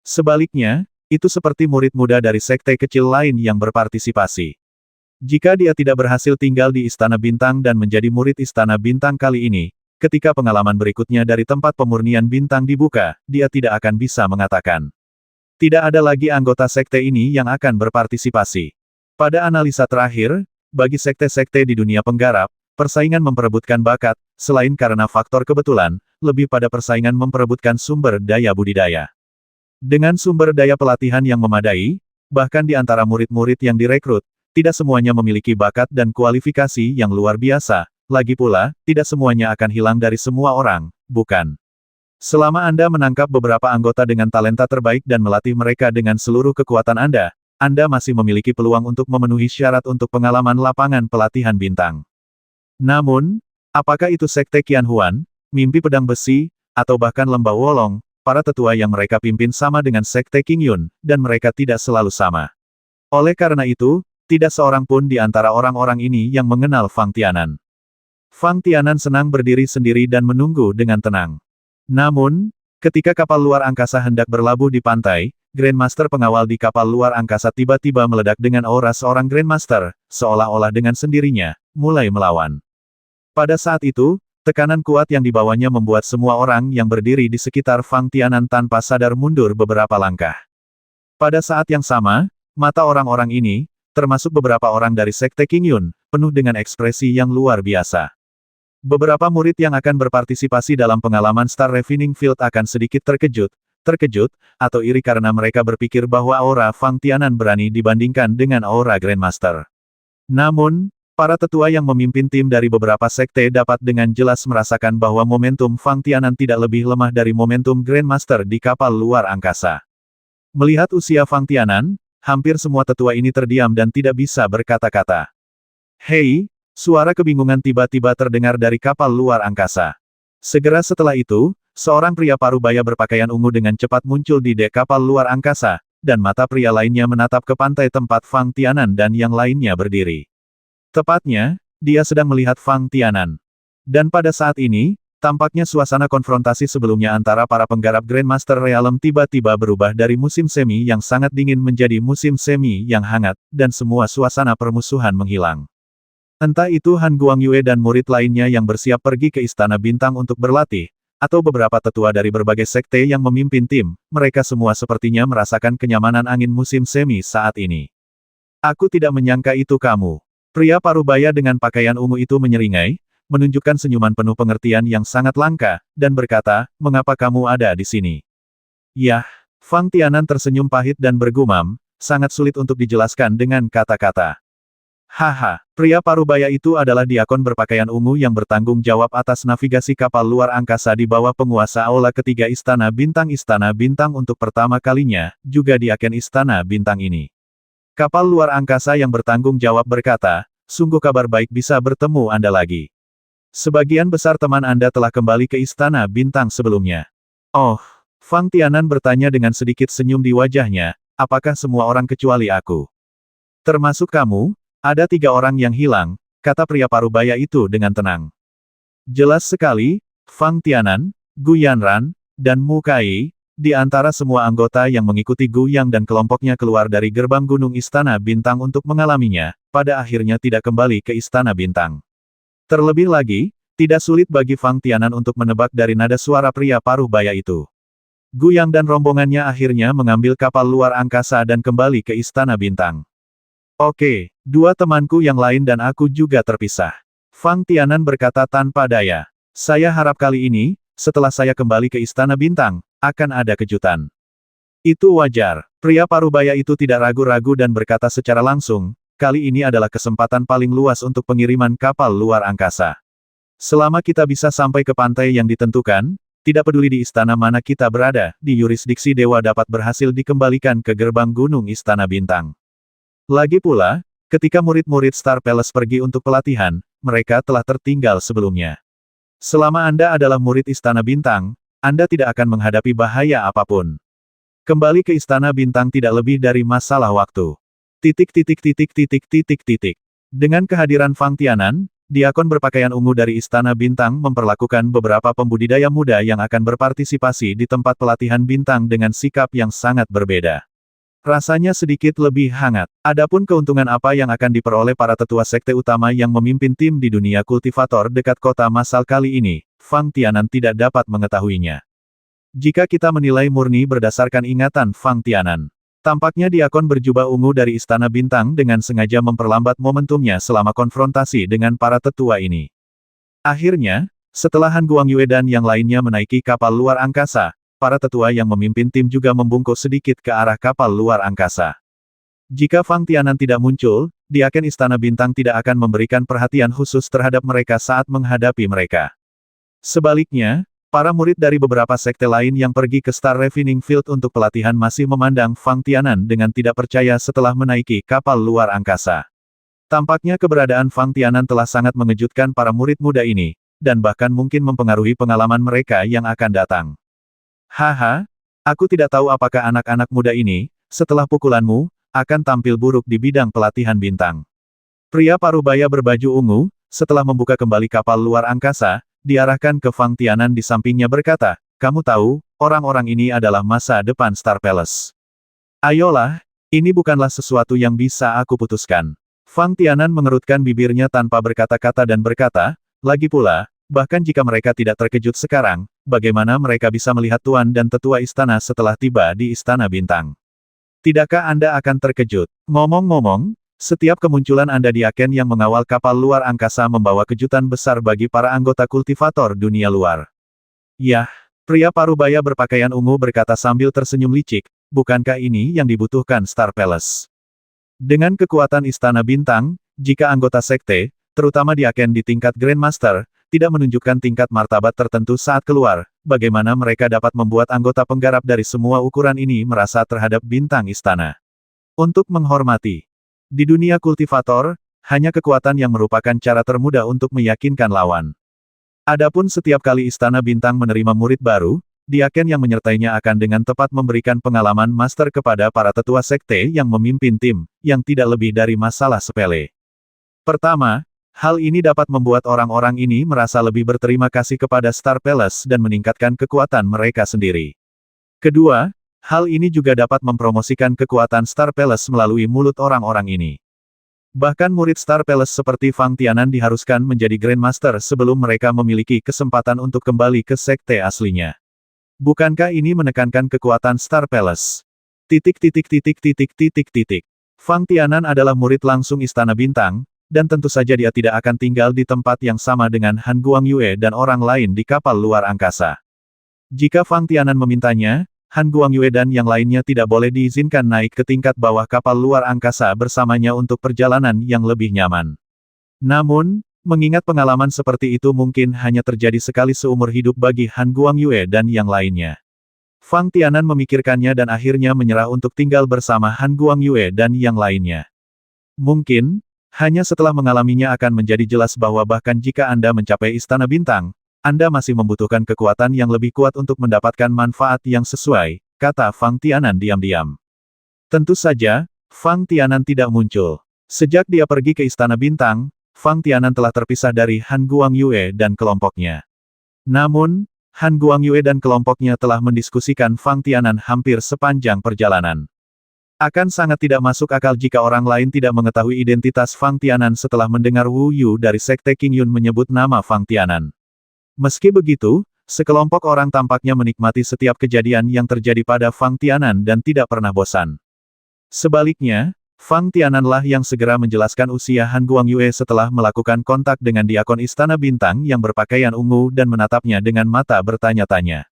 [SPEAKER 1] Sebaliknya, itu seperti murid muda dari sekte kecil lain yang berpartisipasi. Jika dia tidak berhasil tinggal di Istana Bintang dan menjadi murid Istana Bintang kali ini, ketika pengalaman berikutnya dari tempat pemurnian bintang dibuka, dia tidak akan bisa mengatakan. Tidak ada lagi anggota sekte ini yang akan berpartisipasi. Pada analisa terakhir, bagi sekte-sekte di dunia penggarap, persaingan memperebutkan bakat, selain karena faktor kebetulan, lebih pada persaingan memperebutkan sumber daya budidaya. Dengan sumber daya pelatihan yang memadai, bahkan di antara murid-murid yang direkrut, tidak semuanya memiliki bakat dan kualifikasi yang luar biasa, lagi pula, tidak semuanya akan hilang dari semua orang, bukan? Selama Anda menangkap beberapa anggota dengan talenta terbaik dan melatih mereka dengan seluruh kekuatan Anda masih memiliki peluang untuk memenuhi syarat untuk pengalaman lapangan pelatihan bintang. Namun, apakah itu sekte Qianhuan, mimpi pedang besi, atau bahkan lembah wolong, para tetua yang mereka pimpin sama dengan sekte King Yun, dan mereka tidak selalu sama. Oleh karena itu, tidak seorang pun di antara orang-orang ini yang mengenal Fang Tianan. Fang Tianan senang berdiri sendiri dan menunggu dengan tenang. Namun, ketika kapal luar angkasa hendak berlabuh di pantai, Grandmaster pengawal di kapal luar angkasa tiba-tiba meledak dengan aura seorang Grandmaster, seolah-olah dengan sendirinya, mulai melawan. Pada saat itu, tekanan kuat yang dibawanya membuat semua orang yang berdiri di sekitar Fang Tianan tanpa sadar mundur beberapa langkah. Pada saat yang sama, mata orang-orang ini, termasuk beberapa orang dari sekte King Yun, penuh dengan ekspresi yang luar biasa. Beberapa murid yang akan berpartisipasi dalam pengalaman Star Refining Field akan sedikit terkejut, atau iri karena mereka berpikir bahwa aura Fang Tianan berani dibandingkan dengan aura Grandmaster. Namun, para tetua yang memimpin tim dari beberapa sekte dapat dengan jelas merasakan bahwa momentum Fang Tianan tidak lebih lemah dari momentum Grandmaster di kapal luar angkasa. Melihat usia Fang Tianan, hampir semua tetua ini terdiam dan tidak bisa berkata-kata. Hei, suara kebingungan tiba-tiba terdengar dari kapal luar angkasa. Segera setelah itu, seorang pria parubaya berpakaian ungu dengan cepat muncul di dek kapal luar angkasa, dan mata pria lainnya menatap ke pantai tempat Fang Tianan dan yang lainnya berdiri. Tepatnya, dia sedang melihat Fang Tianan. Dan pada saat ini, tampaknya suasana konfrontasi sebelumnya antara para penggarap Grandmaster Realm tiba-tiba berubah dari musim semi yang sangat dingin menjadi musim semi yang hangat, dan semua suasana permusuhan menghilang. Entah itu Han Guangyue dan murid lainnya yang bersiap pergi ke Istana Bintang untuk berlatih, atau beberapa tetua dari berbagai sekte yang memimpin tim, mereka semua sepertinya merasakan kenyamanan angin musim semi saat ini. Aku tidak menyangka itu kamu. Pria parubaya dengan pakaian ungu itu menyeringai, menunjukkan senyuman penuh pengertian yang sangat langka, dan berkata, mengapa kamu ada di sini? Yah, Fang Tianan tersenyum pahit dan bergumam, sangat sulit untuk dijelaskan dengan kata-kata. Haha, pria parubaya itu adalah diakon berpakaian ungu yang bertanggung jawab atas navigasi kapal luar angkasa di bawah penguasa Aula ketiga Istana Bintang untuk pertama kalinya, juga diaken Istana Bintang ini. Kapal luar angkasa yang bertanggung jawab berkata, sungguh kabar baik bisa bertemu Anda lagi. Sebagian besar teman Anda telah kembali ke Istana Bintang sebelumnya. Oh, Fang Tianan bertanya dengan sedikit senyum di wajahnya, apakah semua orang kecuali aku? Termasuk kamu? Ada 3 orang yang hilang, kata pria parubaya itu dengan tenang. Jelas sekali, Fang Tianan, Gu Yanran, dan Mu Kai, di antara semua anggota yang mengikuti Gu Yang dan kelompoknya keluar dari gerbang gunung Istana Bintang untuk mengalaminya, pada akhirnya tidak kembali ke Istana Bintang. Terlebih lagi, tidak sulit bagi Fang Tianan untuk menebak dari nada suara pria parubaya itu. Gu Yang dan rombongannya akhirnya mengambil kapal luar angkasa dan kembali ke Istana Bintang. Oke, 2 temanku yang lain dan aku juga terpisah. Fang Tianan berkata tanpa daya. Saya harap kali ini, setelah saya kembali ke Istana Bintang, akan ada kejutan. Itu wajar. Pria parubaya itu tidak ragu-ragu dan berkata secara langsung, kali ini adalah kesempatan paling luas untuk pengiriman kapal luar angkasa. Selama kita bisa sampai ke pantai yang ditentukan, tidak peduli di istana mana kita berada, di yurisdiksi dewa dapat berhasil dikembalikan ke gerbang gunung Istana Bintang. Lagi pula, ketika murid-murid Star Palace pergi untuk pelatihan, mereka telah tertinggal sebelumnya. Selama Anda adalah murid Istana Bintang, Anda tidak akan menghadapi bahaya apapun. Kembali ke Istana Bintang tidak lebih dari masalah waktu. Dengan kehadiran Fang Tianan, diakon berpakaian ungu dari Istana Bintang memperlakukan beberapa pembudidaya muda yang akan berpartisipasi di tempat pelatihan bintang dengan sikap yang sangat berbeda. Rasanya sedikit lebih hangat. Adapun keuntungan apa yang akan diperoleh para tetua sekte utama yang memimpin tim di dunia kultivator dekat kota Masal kali ini, Fang Tianan tidak dapat mengetahuinya. Jika kita menilai murni berdasarkan ingatan Fang Tianan, tampaknya diakon berjubah ungu dari Istana Bintang dengan sengaja memperlambat momentumnya selama konfrontasi dengan para tetua ini. Akhirnya, setelah Han Guangyue dan yang lainnya menaiki kapal luar angkasa, para tetua yang memimpin tim juga membungkuk sedikit ke arah kapal luar angkasa. Jika Fang Tianan tidak muncul, diaken Istana Bintang tidak akan memberikan perhatian khusus terhadap mereka saat menghadapi mereka. Sebaliknya, para murid dari beberapa sekte lain yang pergi ke Star Refining Field untuk pelatihan masih memandang Fang Tianan dengan tidak percaya setelah menaiki kapal luar angkasa. Tampaknya keberadaan Fang Tianan telah sangat mengejutkan para murid muda ini, dan bahkan mungkin mempengaruhi pengalaman mereka yang akan datang. Haha, aku tidak tahu apakah anak-anak muda ini, setelah pukulanmu, akan tampil buruk di bidang pelatihan bintang. Pria parubaya berbaju ungu, setelah membuka kembali kapal luar angkasa, diarahkan ke Fang Tianan di sampingnya berkata, kamu tahu, orang-orang ini adalah masa depan Star Palace. Ayolah, ini bukanlah sesuatu yang bisa aku putuskan. Fang Tianan mengerutkan bibirnya tanpa berkata-kata dan berkata, lagi pula, bahkan jika mereka tidak terkejut sekarang, bagaimana mereka bisa melihat tuan dan tetua istana setelah tiba di Istana Bintang? Tidakkah Anda akan terkejut? Ngomong-ngomong, setiap kemunculan Anda di Aken yang mengawal kapal luar angkasa membawa kejutan besar bagi para anggota kultivator dunia luar. Yah, pria parubaya berpakaian ungu berkata sambil tersenyum licik, bukankah ini yang dibutuhkan Star Palace? Dengan kekuatan Istana Bintang, jika anggota sekte, terutama di Aken di tingkat Grandmaster, tidak menunjukkan tingkat martabat tertentu saat keluar, bagaimana mereka dapat membuat anggota penggarap dari semua ukuran ini merasa terhadap bintang istana? Untuk menghormati. Di dunia kultivator, hanya kekuatan yang merupakan cara termudah untuk meyakinkan lawan. Adapun setiap kali Istana Bintang menerima murid baru, diaken yang menyertainya akan dengan tepat memberikan pengalaman master kepada para tetua sekte yang memimpin tim, yang tidak lebih dari masalah sepele. Pertama, hal ini dapat membuat orang-orang ini merasa lebih berterima kasih kepada Star Palace dan meningkatkan kekuatan mereka sendiri. Kedua, hal ini juga dapat mempromosikan kekuatan Star Palace melalui mulut orang-orang ini. Bahkan murid Star Palace seperti Fang Tianan diharuskan menjadi Grandmaster sebelum mereka memiliki kesempatan untuk kembali ke sekte aslinya. Bukankah ini menekankan kekuatan Star Palace? Fang Tianan adalah murid langsung Istana Bintang, dan tentu saja dia tidak akan tinggal di tempat yang sama dengan Han Guangyue dan orang lain di kapal luar angkasa. Jika Fang Tianan memintanya, Han Guangyue dan yang lainnya tidak boleh diizinkan naik ke tingkat bawah kapal luar angkasa bersamanya untuk perjalanan yang lebih nyaman. Namun, mengingat pengalaman seperti itu mungkin hanya terjadi sekali seumur hidup bagi Han Guangyue dan yang lainnya. Fang Tianan memikirkannya dan akhirnya menyerah untuk tinggal bersama Han Guangyue dan yang lainnya. Mungkin, hanya setelah mengalaminya akan menjadi jelas bahwa bahkan jika Anda mencapai Istana Bintang, Anda masih membutuhkan kekuatan yang lebih kuat untuk mendapatkan manfaat yang sesuai, kata Fang Tianan diam-diam. Tentu saja, Fang Tianan tidak muncul. Sejak dia pergi ke Istana Bintang, Fang Tianan telah terpisah dari Han Guangyue dan kelompoknya. Namun, Han Guangyue dan kelompoknya telah mendiskusikan Fang Tianan hampir sepanjang perjalanan. Akan sangat tidak masuk akal jika orang lain tidak mengetahui identitas Fang Tianan setelah mendengar Wu Yu dari Sekte Qingyun menyebut nama Fang Tianan. Meski begitu, sekelompok orang tampaknya menikmati setiap kejadian yang terjadi pada Fang Tianan dan tidak pernah bosan. Sebaliknya, Fang Tiananlah yang segera menjelaskan usia Han Guangyue setelah melakukan kontak dengan diakon Istana Bintang yang berpakaian ungu dan menatapnya dengan mata bertanya-tanya.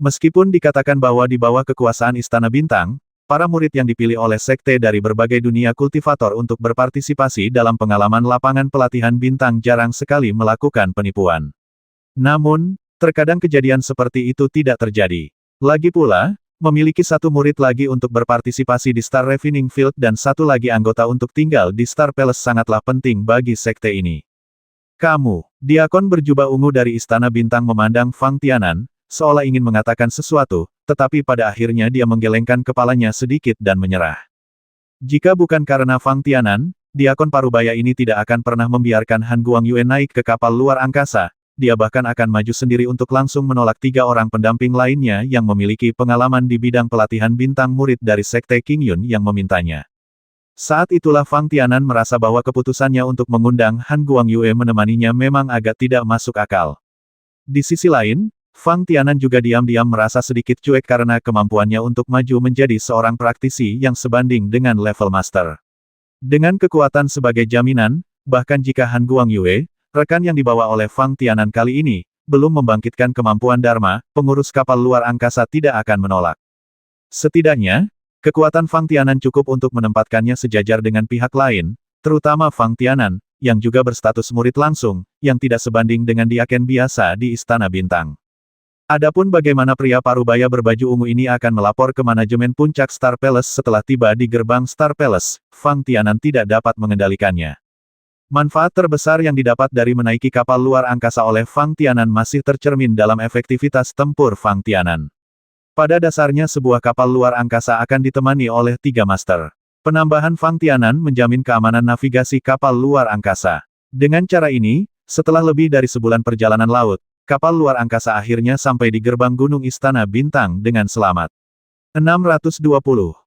[SPEAKER 1] Meskipun dikatakan bahwa di bawah kekuasaan Istana Bintang, para murid yang dipilih oleh sekte dari berbagai dunia kultivator untuk berpartisipasi dalam pengalaman lapangan pelatihan bintang jarang sekali melakukan penipuan. Namun, terkadang kejadian seperti itu tidak terjadi. Lagi pula, memiliki satu murid lagi untuk berpartisipasi di Star Refining Field dan satu lagi anggota untuk tinggal di Star Palace sangatlah penting bagi sekte ini. Kamu, diakon berjubah ungu dari Istana Bintang memandang Fang Tianan, seolah ingin mengatakan sesuatu, tetapi pada akhirnya dia menggelengkan kepalanya sedikit dan menyerah. Jika bukan karena Fang Tianan, diakon parubaya ini tidak akan pernah membiarkan Han Guangyue naik ke kapal luar angkasa, dia bahkan akan maju sendiri untuk langsung menolak 3 orang pendamping lainnya yang memiliki pengalaman di bidang pelatihan bintang murid dari Sekte Qingyun yang memintanya. Saat itulah Fang Tianan merasa bahwa keputusannya untuk mengundang Han Guangyue menemaninya memang agak tidak masuk akal. Di sisi lain, Fang Tianan juga diam-diam merasa sedikit cuek karena kemampuannya untuk maju menjadi seorang praktisi yang sebanding dengan level master. Dengan kekuatan sebagai jaminan, bahkan jika Han Guangyue, rekan yang dibawa oleh Fang Tianan kali ini, belum membangkitkan kemampuan Dharma, pengurus kapal luar angkasa tidak akan menolak. Setidaknya, kekuatan Fang Tianan cukup untuk menempatkannya sejajar dengan pihak lain, terutama Fang Tianan, yang juga berstatus murid langsung, yang tidak sebanding dengan diaken biasa di Istana Bintang. Adapun bagaimana pria parubaya berbaju ungu ini akan melapor ke manajemen puncak Star Palace setelah tiba di gerbang Star Palace, Fang Tianan tidak dapat mengendalikannya. Manfaat terbesar yang didapat dari menaiki kapal luar angkasa oleh Fang Tianan masih tercermin dalam efektivitas tempur Fang Tianan. Pada dasarnya sebuah kapal luar angkasa akan ditemani oleh 3 master. Penambahan Fang Tianan menjamin keamanan navigasi kapal luar angkasa. Dengan cara ini, setelah lebih dari sebulan perjalanan laut, kapal luar angkasa akhirnya sampai di gerbang Gunung Istana Bintang dengan selamat. 620.